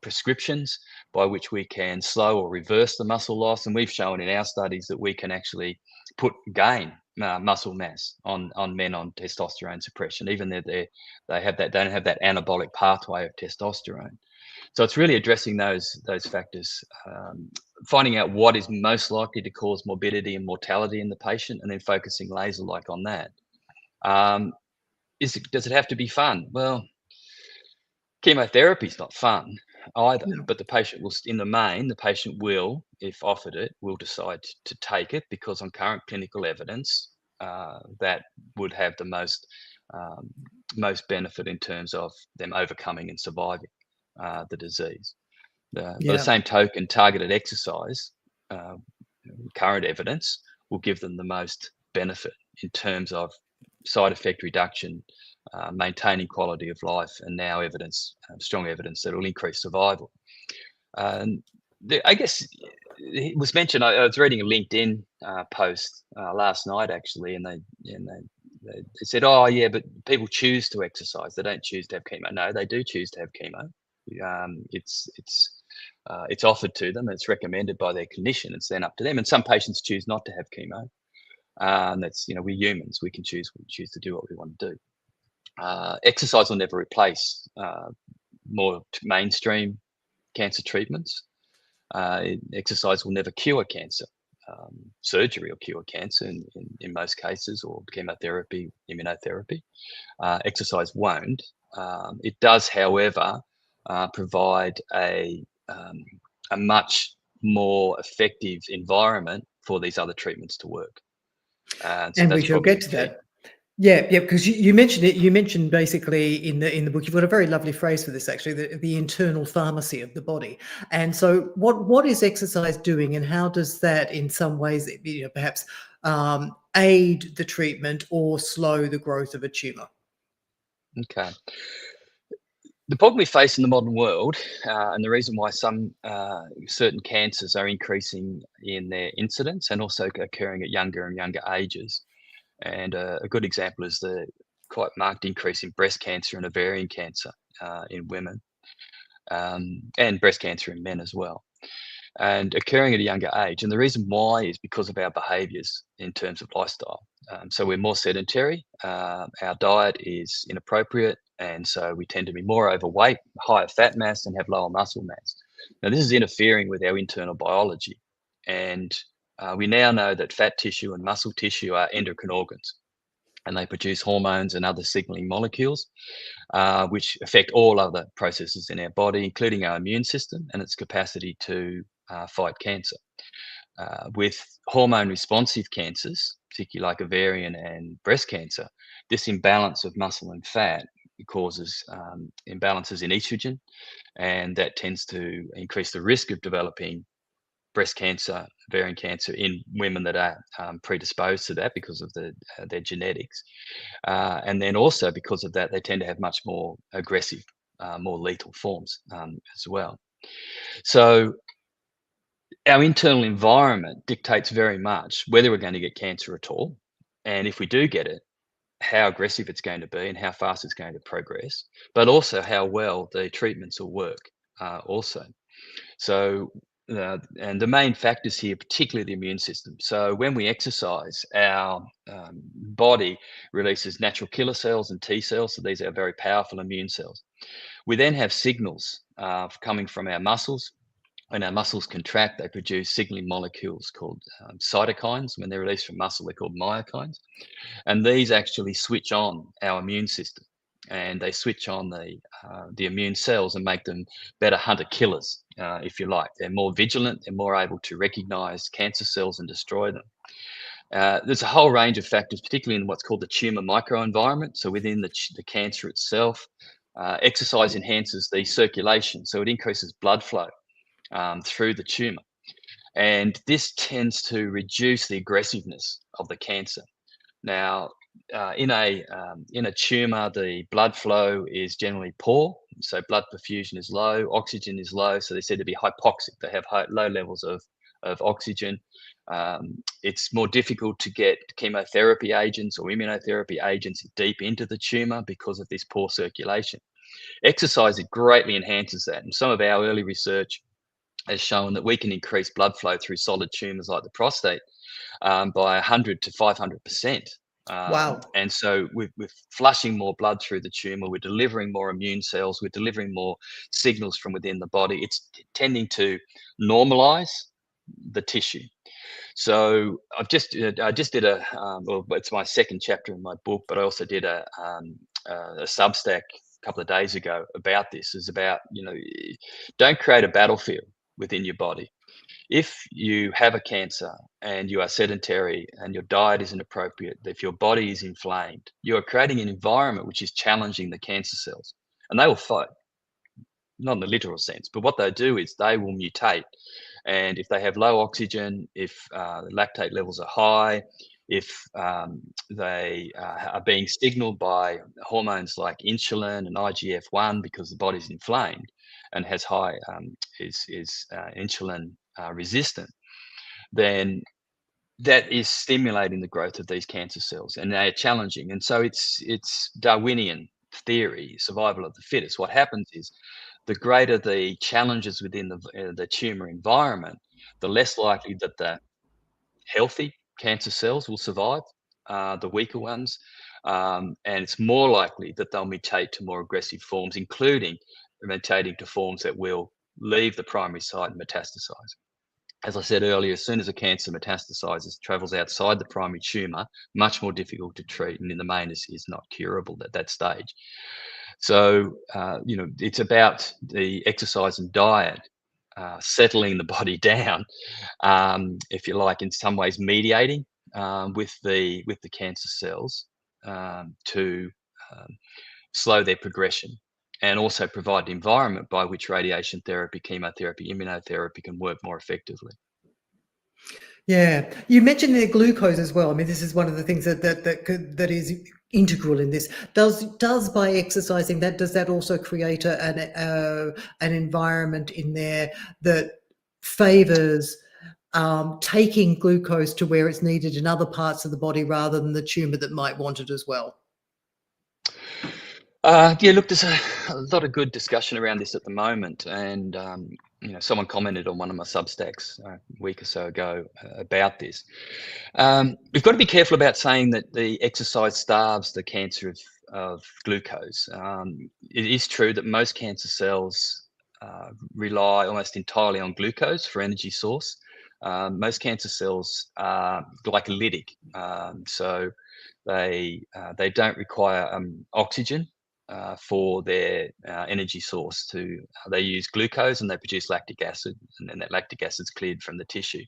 B: prescriptions by which we can slow or reverse the muscle loss. And we've shown in our studies that we can actually gain muscle mass on men on testosterone suppression, even though they don't have that anabolic pathway of testosterone. So it's really addressing those factors, finding out what is most likely to cause morbidity and mortality in the patient, and then focusing laser-like on that. Does it have to be fun? Well, chemotherapy is not fun either,
A: No.
B: but the patient will, in the main, if offered it, will decide to take it because on current clinical evidence, that would have the most benefit in terms of them overcoming and surviving the disease. By the same token, targeted exercise, current evidence will give them the most benefit in terms of side effect reduction, maintaining quality of life, and now strong evidence that will increase survival. I guess it was mentioned. I was reading a LinkedIn post last night actually, and they said, "Oh yeah, but people choose to exercise. They don't choose to have chemo." No, they do choose to have chemo. It's offered to them. It's recommended by their clinician. It's then up to them. And some patients choose not to have chemo. And that's, we're humans. We can choose to do what we want to do. Exercise will never replace more mainstream cancer treatments. Exercise will never cure cancer. Surgery will cure cancer in most cases, or chemotherapy, immunotherapy. Exercise won't. It does, however, provide a much more effective environment for these other treatments to work.
A: And we shall get to that. Yeah, because you mentioned it. You mentioned basically in the book, you've got a very lovely phrase for this, actually, the internal pharmacy of the body. And so, what is exercise doing, and how does that, in some ways, perhaps aid the treatment or slow the growth of a tumor?
B: Okay. The problem we face in the modern world, and the reason why some certain cancers are increasing in their incidence and also occurring at younger and younger ages. And a good example is the quite marked increase in breast cancer and ovarian cancer in women, and breast cancer in men as well, and occurring at a younger age. And the reason why is because of our behaviours in terms of lifestyle. So we're more sedentary, our diet is inappropriate, and so we tend to be more overweight, higher fat mass, and have lower muscle mass. Now, this is interfering with our internal biology, and we now know that fat tissue and muscle tissue are endocrine organs, and they produce hormones and other signaling molecules, which affect all other processes in our body, including our immune system and its capacity to fight cancer. With hormone responsive cancers, particularly like ovarian and breast cancer, this imbalance of muscle and fat causes imbalances in estrogen, and that tends to increase the risk of developing breast cancer, ovarian cancer in women that are predisposed to that because of their genetics. And then also because of that, they tend to have much more aggressive, more lethal forms as well. So our internal environment dictates very much whether we're going to get cancer at all. And if we do get it, how aggressive it's going to be and how fast it's going to progress, but also how well the treatments will work also. So, and the main factors here, particularly the immune system. So when we exercise, our body releases natural killer cells and T cells. So these are very powerful immune cells. We then have signals coming from our muscles. When our muscles contract, they produce signaling molecules called cytokines. When they're released from muscle, they're called myokines. And these actually switch on our immune system, and they switch on the immune cells and make them better hunter killers, if you like. They're more vigilant, they're more able to recognize cancer cells and destroy them. There's a whole range of factors, particularly in what's called the tumor microenvironment. So within the cancer itself, exercise enhances the circulation, so it increases blood flow through the tumor. And this tends to reduce the aggressiveness of the cancer. Now, in a tumor, the blood flow is generally poor, so blood perfusion is low, oxygen is low, so they're said to be hypoxic. They have low levels of oxygen. It's more difficult to get chemotherapy agents or immunotherapy agents deep into the tumor because of this poor circulation. Exercise greatly enhances that, and some of our early research has shown that we can increase blood flow through solid tumors like the prostate by 100 to 500%.
A: Wow.
B: And so we're flushing more blood through the tumor, we're delivering more immune cells, we're delivering more signals from within the body. It's tending to normalize the tissue. So I just did a, well, it's my second chapter in my book, but I also did a Substack a couple of days ago about this. It's about, don't create a battlefield within your body. If you have a cancer and you are sedentary and your diet isn't appropriate, if your body is inflamed, you are creating an environment which is challenging the cancer cells, and they will fight, not in the literal sense, but what they do is they will mutate. And if they have low oxygen, if lactate levels are high, if they are being signaled by hormones like insulin and IGF-1 because the body's inflamed and has high is insulin resistant, then that is stimulating the growth of these cancer cells, and they are challenging. And so it's Darwinian theory, survival of the fittest. What happens is the greater the challenges within the tumor environment, the less likely that the healthy cancer cells will survive, the weaker ones, and it's more likely that they'll mutate to more aggressive forms, including mutating to forms that will leave the primary site and metastasize. As I said earlier, as soon as a cancer metastasizes, travels outside the primary tumor, much more difficult to treat, and in the main is not curable at that stage. So, it's about the exercise and diet, settling the body down, if you like, in some ways mediating with the cancer cells to slow their progression, and also provide the environment by which radiation therapy, chemotherapy, immunotherapy can work more effectively.
A: Yeah, you mentioned the glucose as well. I mean, this is one of the things that is integral in this. Does by exercising that, does that also create an environment in there that favours taking glucose to where it's needed in other parts of the body rather than the tumour that might want it as well?
B: Yeah, look, there's a lot of good discussion around this at the moment, and someone commented on one of my Substacks a week or so ago about this. We've got to be careful about saying that the exercise starves the cancer of glucose. It is true that most cancer cells rely almost entirely on glucose for energy source. Most cancer cells are glycolytic, so they don't require oxygen for their energy source. They use glucose and they produce lactic acid, and then that lactic acid is cleared from the tissue.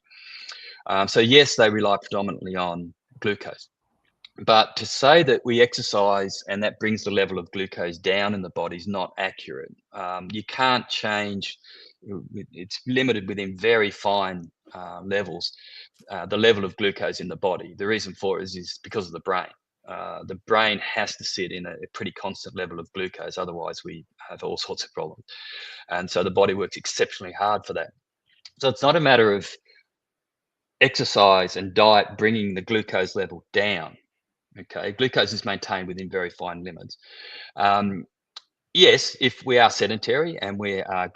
B: So yes, they rely predominantly on glucose. But to say that we exercise and that brings the level of glucose down in the body is not accurate. You can't change, it's limited within very fine levels, the level of glucose in the body. The reason for it is because of the brain. The brain has to sit in a pretty constant level of glucose, otherwise we have all sorts of problems. And so the body works exceptionally hard for that. So it's not a matter of exercise and diet bringing the glucose level down. Okay, glucose is maintained within very fine limits. Yes, if we are sedentary and we are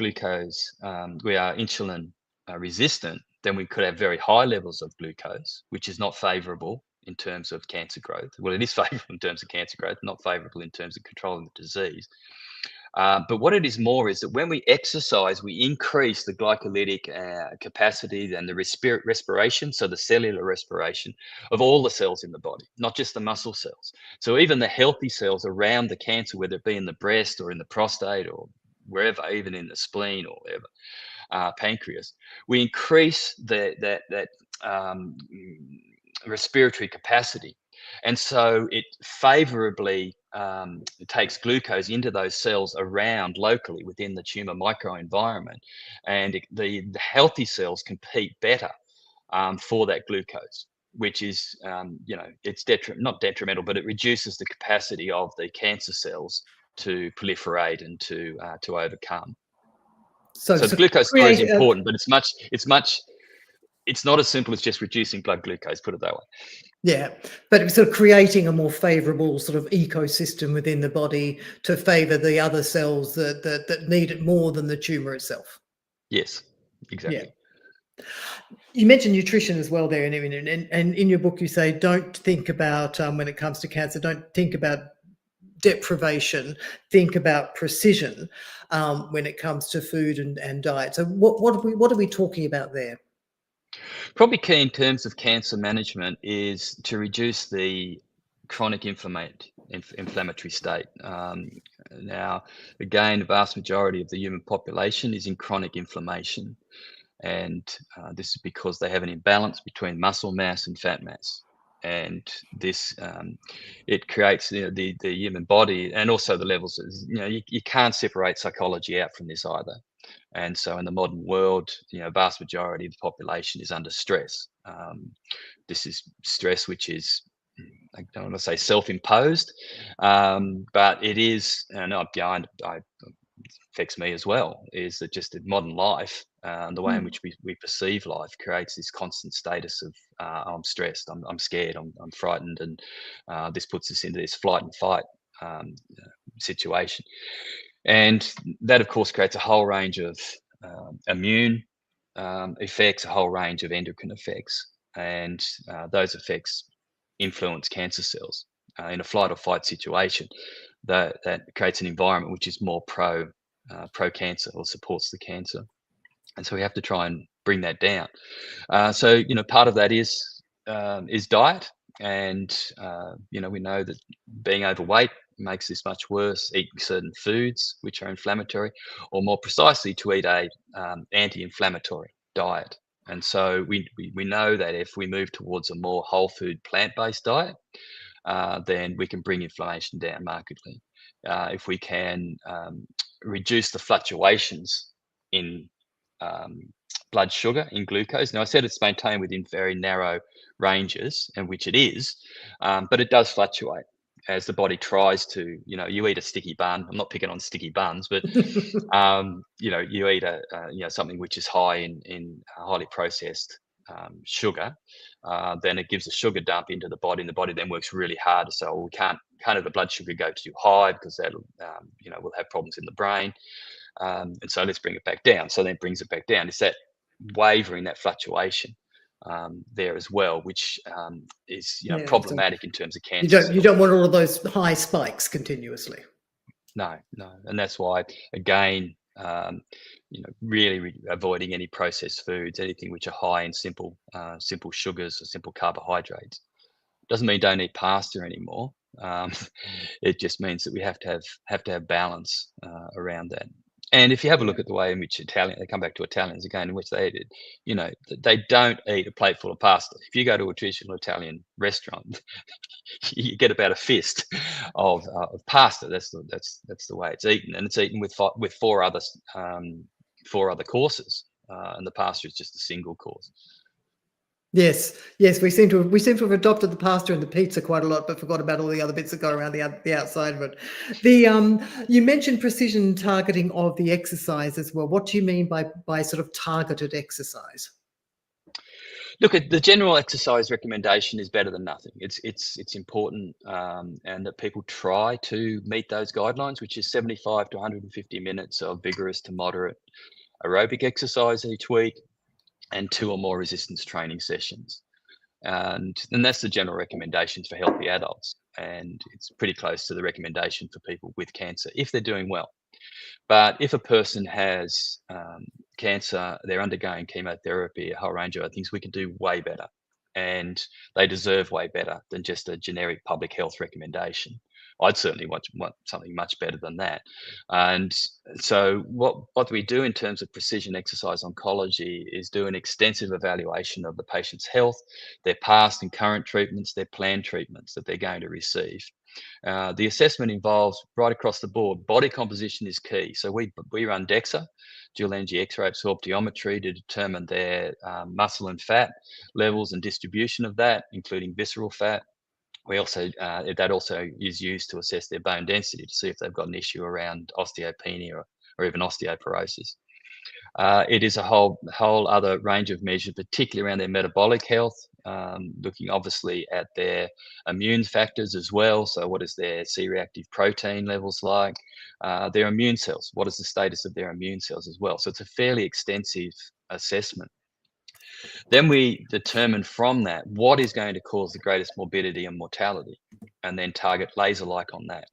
B: insulin resistant, then we could have very high levels of glucose, which is not favorable in terms of cancer growth. Well, it is favorable in terms of cancer growth, not favorable in terms of controlling the disease. But what it is more is that when we exercise, we increase the glycolytic capacity and the respiration, so the cellular respiration of all the cells in the body, not just the muscle cells. So even the healthy cells around the cancer, whether it be in the breast or in the prostate or wherever, even in the spleen or wherever, pancreas, we increase that respiratory capacity. And so it favorably takes glucose into those cells around locally within the tumor microenvironment. And the healthy cells compete better for that glucose, which is, it's not detrimental, but it reduces the capacity of the cancer cells to proliferate and to overcome.
A: So
B: So the glucose storage is
A: create
B: important, but it's not as simple as just reducing blood glucose, put it that way.
A: yeah, but it's sort of creating a more favourable sort of ecosystem within the body to favour the other cells that need it more than the tumour itself.
B: Yes, exactly.
A: Yeah. You mentioned nutrition as well there, and in your book you say don't think about when it comes to cancer, don't think about deprivation, think about precision when it comes to food and diet. So what are we talking about there?
B: Probably key in terms of cancer management is to reduce the chronic inflammatory state. Now, again, the vast majority of the human population is in chronic inflammation. And this is because they have an imbalance between muscle mass and fat mass. And this, it creates the human body and also the levels, you can't separate psychology out from this either. And so in the modern world, vast majority of the population is under stress. This is stress which is, I don't want to say self-imposed, but it is, and affects me as well, is that just in modern life, the way in which we perceive life creates this constant status of I'm stressed, I'm scared, I'm frightened, and this puts us into this flight and fight situation. And that, of course, creates a whole range of immune effects, a whole range of endocrine effects, and those effects influence cancer cells. In a flight or fight situation, that creates an environment which is more pro-cancer or supports the cancer. And so we have to try and bring that down. So, part of that is diet. And, we know that being overweight makes this much worse, eating certain foods which are inflammatory, or more precisely, to eat a anti-inflammatory diet. And so we know that if we move towards a more whole food plant-based diet, then we can bring inflammation down markedly. If we can reduce the fluctuations in blood sugar, in glucose. Now, I said it's maintained within very narrow ranges, and which it is, but it does fluctuate. as the body tries to, you eat a sticky bun. I'm not picking on sticky buns, but you eat something which is high in highly processed sugar, then it gives a sugar dump into the body, and the body then works really hard. So we can't have the blood sugar go too high because that'll, we'll have problems in the brain. And so let's bring it back down. So then it brings it back down. It's that wavering, that fluctuation there as well, which is
A: Yeah, so
B: problematic in terms of
A: you
B: cancer
A: don't
B: cells.
A: want all of those high spikes continuously.
B: No, and that's why again, really avoiding any processed foods, anything which are high in simple sugars or simple carbohydrates. Doesn't mean don't eat pasta anymore. It just means that we have to have balance around that. And if you have a look
A: Yeah.
B: at the way in which they come back to Italians again, in which they eat it, they don't eat a plate full of pasta. If you go to a traditional Italian restaurant, you get about a fist of pasta. That's the way it's eaten, and it's eaten with four other courses, and the pasta is just a single course.
A: Yes, yes, we seem to have adopted the pasta and the pizza quite a lot, but forgot about all the other bits that go around the outside of it. You mentioned precision targeting of the exercise as well. What do you mean by sort of targeted exercise?
B: Look, at the general exercise recommendation is better than nothing. It's important, and that people try to meet those guidelines, which is 75 to 150 minutes of vigorous to moderate aerobic exercise each week, and 2 or more resistance training sessions. And that's the general recommendations for healthy adults. And it's pretty close to the recommendation for people with cancer if they're doing well. But if a person has cancer, they're undergoing chemotherapy, a whole range of other things, we can do way better. And they deserve way better than just a generic public health recommendation. I'd certainly want something much better than that. And so what we do in terms of precision exercise oncology is do an extensive evaluation of the patient's health, their past and current treatments, their planned treatments that they're going to receive. The assessment involves right across the board. Body composition is key. So we run DEXA, dual energy X-ray absorptiometry, to determine their muscle and fat levels and distribution of that, including visceral fat. We also that also is used to assess their bone density to see if they've got an issue around osteopenia or even osteoporosis. It is a whole other range of measures, particularly around their metabolic health, looking obviously at their immune factors as well. So what is their C-reactive protein levels like? Their immune cells, what is the status of their immune cells as well? So it's a fairly extensive assessment. Then we determine from that what is going to cause the greatest morbidity and mortality, and then target laser-like on that.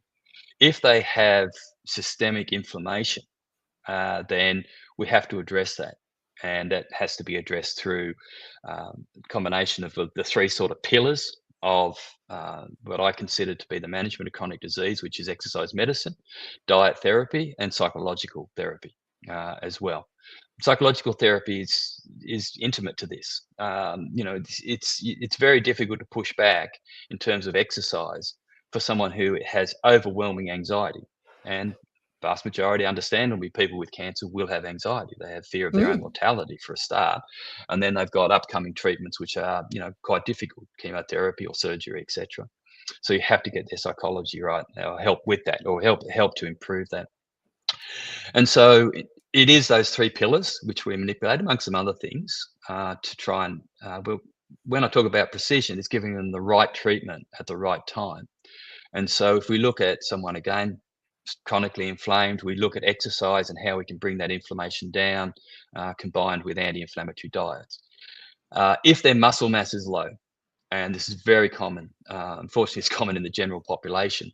B: If they have systemic inflammation, then we have to address that. And that has to be addressed through a combination of the 3 sort of pillars of what I consider to be the management of chronic disease, which is exercise medicine, diet therapy, and psychological therapy as well. Psychological therapy is intimate to this. It's very difficult to push back in terms of exercise for someone who has overwhelming anxiety. And vast majority, understandably, people with cancer will have anxiety. They have fear of their own mortality for a start, and then they've got upcoming treatments which are, quite difficult, chemotherapy or surgery, etc. So you have to get their psychology right, or help with that, or help to improve that. And so it is those 3 pillars which we manipulate, amongst some other things, to try and when I talk about precision, it's giving them the right treatment at the right time. And so if we look at someone, again, chronically inflamed, we look at exercise and how we can bring that inflammation down, combined with anti-inflammatory diets. If their muscle mass is low, and this is very common, unfortunately, it's common in the general population,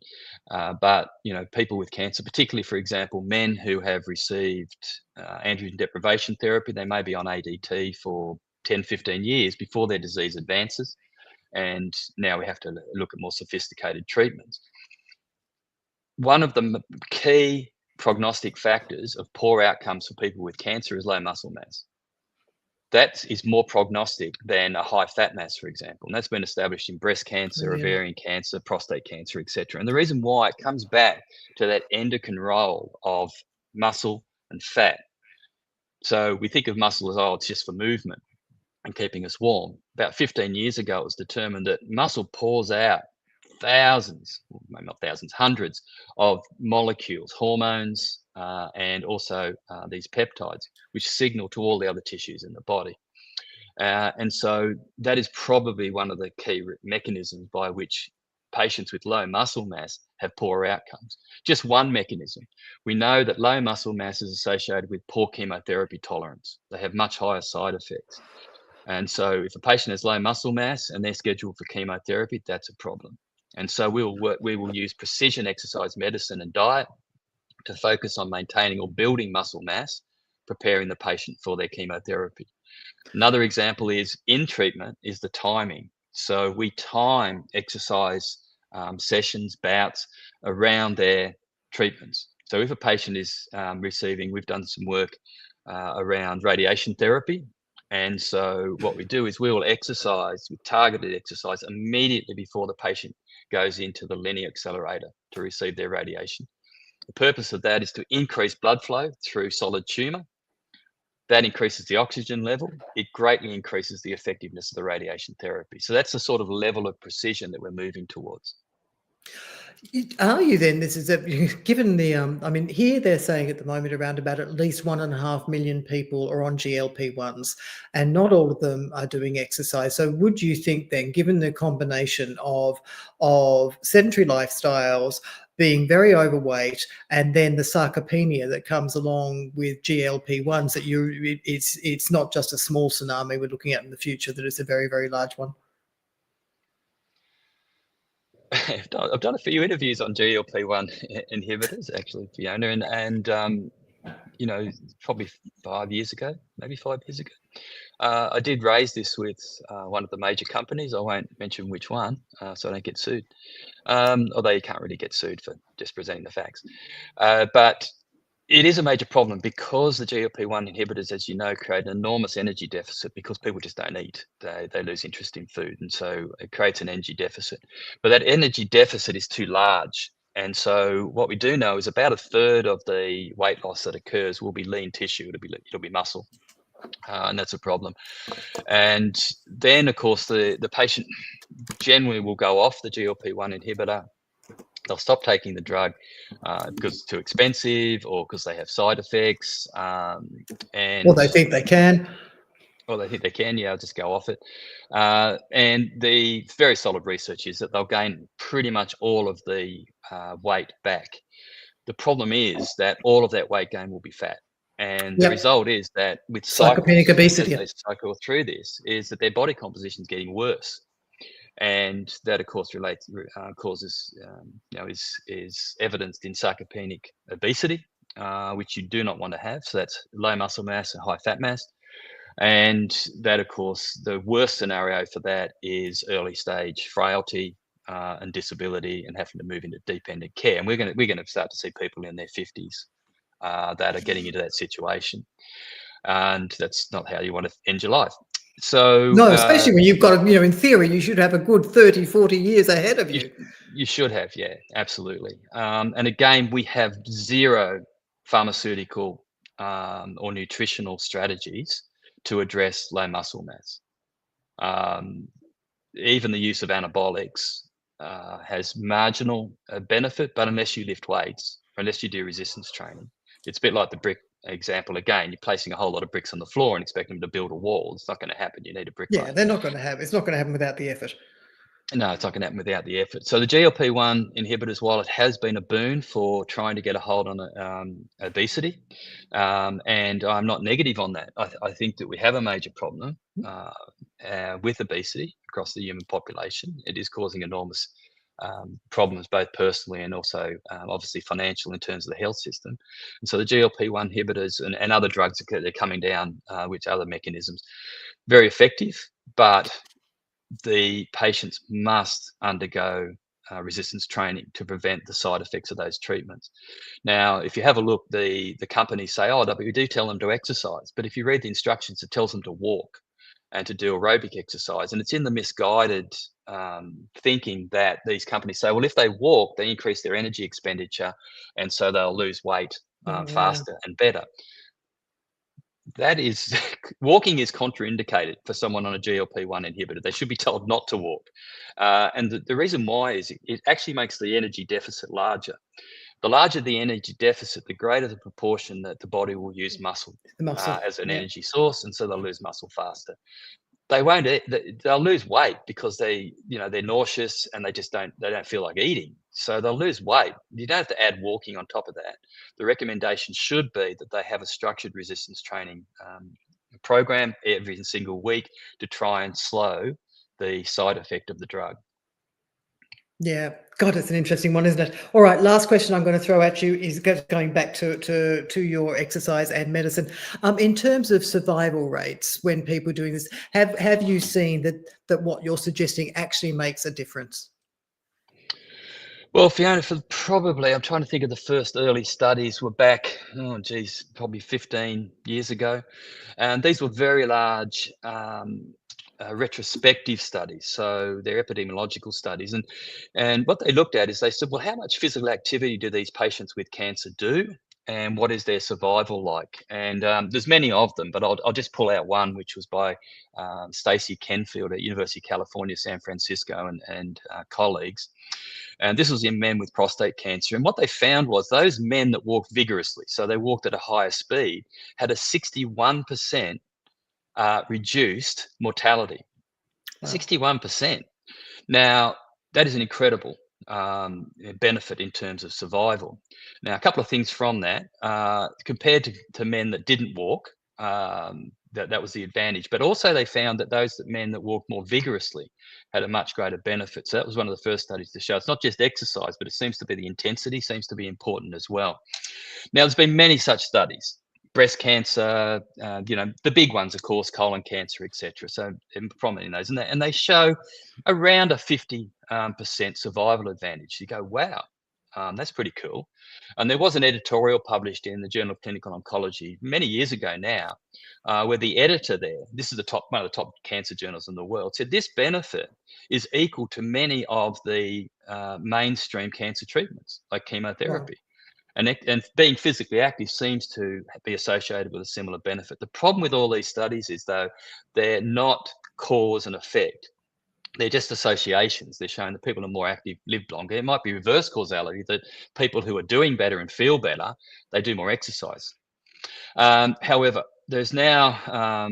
B: but people with cancer, particularly, for example, men who have received androgen deprivation therapy, they may be on ADT for 10, 15 years before their disease advances, and now we have to look at more sophisticated treatments. One of the key prognostic factors of poor outcomes for people with cancer is low muscle mass. That is more prognostic than a high fat mass, for example. And that's been established in breast cancer,
A: Yeah.
B: ovarian cancer, prostate cancer, etc. And the reason why, it comes back to that endocrine role of muscle and fat. So we think of muscle as, it's just for movement and keeping us warm. About 15 years ago, it was determined that muscle pours out thousands, well, maybe not thousands, hundreds of molecules, hormones, and also these peptides, which signal to all the other tissues in the body. And so that is probably one of the key mechanisms by which patients with low muscle mass have poorer outcomes. Just one mechanism. We know that low muscle mass is associated with poor chemotherapy tolerance. They have much higher side effects. And so if a patient has low muscle mass and they're scheduled for chemotherapy, that's a problem. And so we will use precision exercise medicine and diet to focus on maintaining or building muscle mass, preparing the patient for their chemotherapy. Another example is in treatment is the timing. So we time exercise sessions, bouts around their treatments. So if a patient is receiving, we've done some work around radiation therapy. And so what we do is we will exercise with targeted exercise immediately before the patient goes into the linear accelerator to receive their radiation. The purpose of that is to increase blood flow through solid tumor. That increases the oxygen level. It greatly increases the effectiveness of the radiation therapy. So that's the sort of level of precision that we're moving towards.
A: Are you then? This is given the. I mean, here they're saying at the moment around about at least 1.5 million people are on GLP-1s, and not all of them are doing exercise. So, would you think then, given the combination of sedentary lifestyles, being very overweight, and then the sarcopenia that comes along with GLP-1s, that it's not just a small tsunami we're looking at in the future, that it's a very, very large one?
B: I've done a few interviews on GLP-1 inhibitors, actually, Fiona, and probably 5 years ago, maybe 5 years ago, I did raise this with one of the major companies. I won't mention which one, so I don't get sued. Although you can't really get sued for just presenting the facts. But it is a major problem because the GLP-1 inhibitors, as you know, create an enormous energy deficit because people just don't eat. They lose interest in food, and so it creates an energy deficit. But that energy deficit is too large. And so what we do know is about a third of the weight loss that occurs will be lean tissue. It'll be muscle. And that's a problem. And then, of course, the patient generally will go off the GLP-1 inhibitor. They'll stop taking the drug because it's too expensive or because they have side effects.
A: Or they think they can.
B: Well, they think they can, yeah, I'll just go off it. And the very solid research is that they'll gain pretty much all of the weight back. The problem is that all of that weight gain will be fat. And the result is that with
A: sarcopenic obesity,
B: as they cycle through this, is that their body composition is getting worse. And that, of course, causes, is evidenced in sarcopenic obesity, which you do not want to have. So that's low muscle mass and high fat mass. And that, of course, the worst scenario for that is early stage frailty and disability and having to move into dependent care. And we're going to start to see people in their 50s that are getting into that situation. And that's not how you want to end your life. So
A: no, especially when you've got, in theory, you should have a good 30, 40 years ahead of you.
B: You should have, yeah, absolutely. And again, we have zero pharmaceutical or nutritional strategies to address low muscle mass. Even the use of anabolics has marginal benefit, but unless you lift weights, or unless you do resistance training, it's a bit like the brick example again. You're placing a whole lot of bricks on the floor and expecting them to build a wall. It's not going to happen. You need a brick.
A: Yeah, they're not going to have. It's not going to happen without the effort.
B: No, it's not going to happen without the effort. So the GLP-1 inhibitors, while it has been a boon for trying to get a hold on obesity, and I'm not negative on that. I think that we have a major problem with obesity across the human population. It is causing enormous problems, both personally and also obviously financial in terms of the health system. And so the GLP-1 inhibitors and other drugs that are coming down, which other mechanisms, very effective, but the patients must undergo resistance training to prevent the side effects of those treatments. Now, if you have a look, the companies say, oh, we do tell them to exercise, but if you read the instructions, it tells them to walk and to do aerobic exercise. And it's in the misguided thinking that these companies say, well, if they walk, they increase their energy expenditure, and so they'll lose weight faster and better. that is walking is contraindicated for someone on a GLP-1 inhibitor. They should be told not to walk. And the reason why is it actually makes the energy deficit larger. The larger the energy deficit, the greater the proportion that the body will use muscle
A: The muscle.
B: as an
A: Yeah.
B: energy source, and so they'll lose muscle faster. They won't eat, they'll lose weight because they're nauseous and they don't feel like eating. So they'll lose weight. You don't have to add walking on top of that. The recommendation should be that they have a structured resistance training program every single week to try and slow the side effect of the drug.
A: Yeah, God, it's an interesting one, isn't it? All right, last question I'm going to throw at you is going back to your exercise and medicine. In terms of survival rates, when people are doing this, have you seen that what you're suggesting actually makes a difference?
B: Well, Fiona, I'm trying to think of the first early studies were back, probably 15 years ago. And these were very large retrospective studies. So they're epidemiological studies. And what they looked at is they said, well, how much physical activity do these patients with cancer do? And what is their survival like? And there's many of them, but I'll just pull out one, which was by Stacy Kenfield at University of California, San Francisco, and colleagues. And this was in men with prostate cancer. And what they found was those men that walked vigorously, so they walked at a higher speed, had a 61% reduced mortality. Wow. 61%. Now, that is an incredible benefit in terms of survival. Now, a couple of things from that, compared to men that didn't walk, that was the advantage. But also they found that men that walked more vigorously had a much greater benefit. So that was one of the first studies to show it's not just exercise, but it seems to be the intensity seems to be important as well. Now, there's been many such studies. Breast cancer, the big ones, of course, colon cancer, etc. So prominent in those, and they show around a 50% survival advantage. You go, wow, that's pretty cool. And there was an editorial published in the Journal of Clinical Oncology many years ago now, where the editor there, this is one of the top cancer journals in the world, said this benefit is equal to many of the mainstream cancer treatments, like chemotherapy. Wow. And being physically active seems to be associated with a similar benefit. The problem with all these studies is, though, they're not cause and effect. They're just associations. They're showing that people who are more active live longer. It might be reverse causality, that people who are doing better and feel better, they do more exercise. However, there's now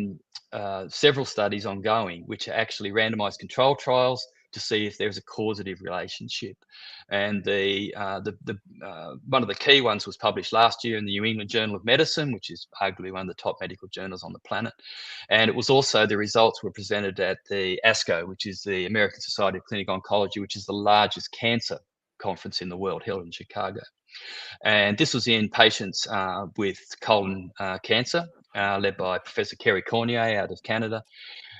B: several studies ongoing, which are actually randomized control trials to see if there's a causative relationship. And one of the key ones was published last year in the New England Journal of Medicine, which is arguably one of the top medical journals on the planet. And it was also, the results were presented at the ASCO, which is the American Society of Clinical Oncology, which is the largest cancer conference in the world, held in Chicago. And this was in patients with colon cancer, led by Professor Kerry Cornier out of Canada.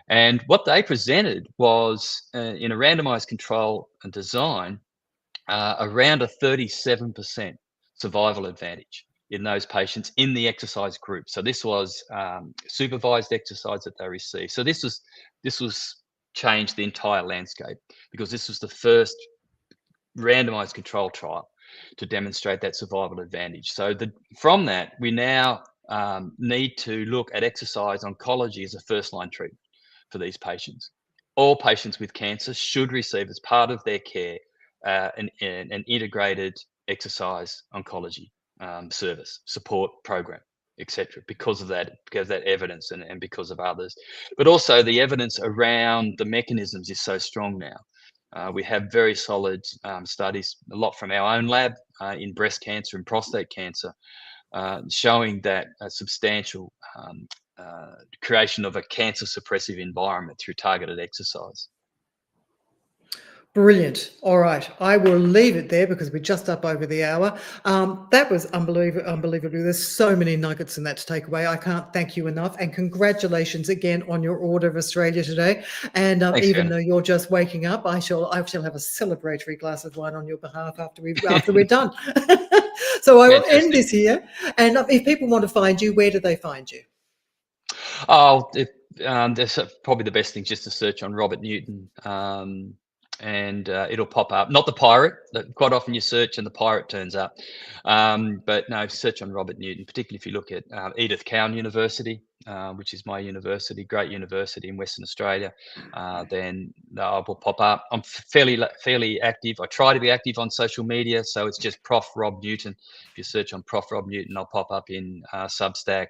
B: And what they presented was, in a randomized control and design, around a 37% survival advantage in those patients in the exercise group. So this was supervised exercise that they received. So this was changed the entire landscape, because this was the first randomized control trial to demonstrate that survival advantage. So from that, we now need to look at exercise oncology as a first-line treatment for these patients. All patients with cancer should receive, as part of their care, an integrated exercise oncology service, support program, etc. Because of that evidence and because of others. But also the evidence around the mechanisms is so strong now. We have very solid studies, a lot from our own lab in breast cancer and prostate cancer, showing that a substantial creation of a cancer suppressive environment through targeted exercise.
A: Brilliant. All right. I will leave it there because we're just up over the hour. That was unbelievable. There's so many nuggets in that to take away. I can't thank you enough. And congratulations again on your Order of Australia today. And
B: Thanks,
A: even
B: Fiona.
A: Though you're just waking up, I shall have a celebratory glass of wine on your behalf after we're done. So I will end this here. And if people want to find you, where do they find you?
B: Oh, there's probably the best thing just to search on Robert Newton and it'll pop up. Not the pirate. Quite often you search and the pirate turns up. But no, search on Robert Newton, particularly if you look at Edith Cowan University, which is my university, great university in Western Australia, then I will pop up. I'm fairly active. I try to be active on social media, so it's just Prof Rob Newton. If you search on Prof Rob Newton, I'll pop up in Substack,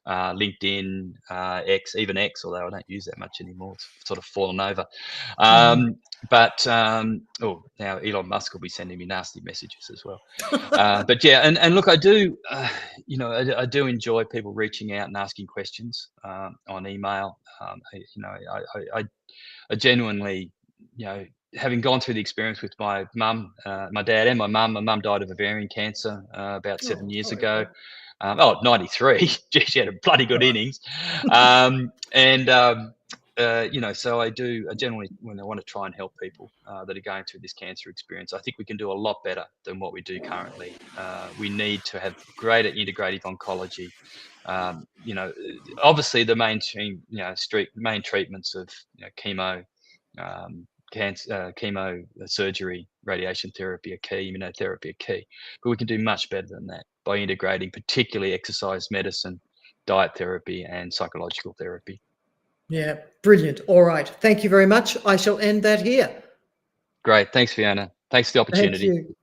B: LinkedIn, X, even X, although I don't use that much anymore. It's sort of fallen over. But oh, now Elon Musk will be sending me nasty messages as well. But yeah, and look, I do, I do enjoy people reaching out and asking questions on email. I genuinely, having gone through the experience with my mum, my dad, and my mum. My mum died of ovarian cancer about 7 years ago. 93. Gee, she had a bloody good innings. So I generally, when I want to try and help people that are going through this cancer experience, I think we can do a lot better than what we do currently. We need to have greater integrative oncology. Obviously the mainstream, main treatments of chemo, cancer, chemo, surgery, radiation therapy are key, immunotherapy are key, but we can do much better than that by integrating particularly exercise medicine, diet therapy, and psychological therapy.
A: Yeah, brilliant. All right. Thank you very much. I shall end that here.
B: Great. Thanks, Fiona. Thanks for the opportunity.
A: Thank you.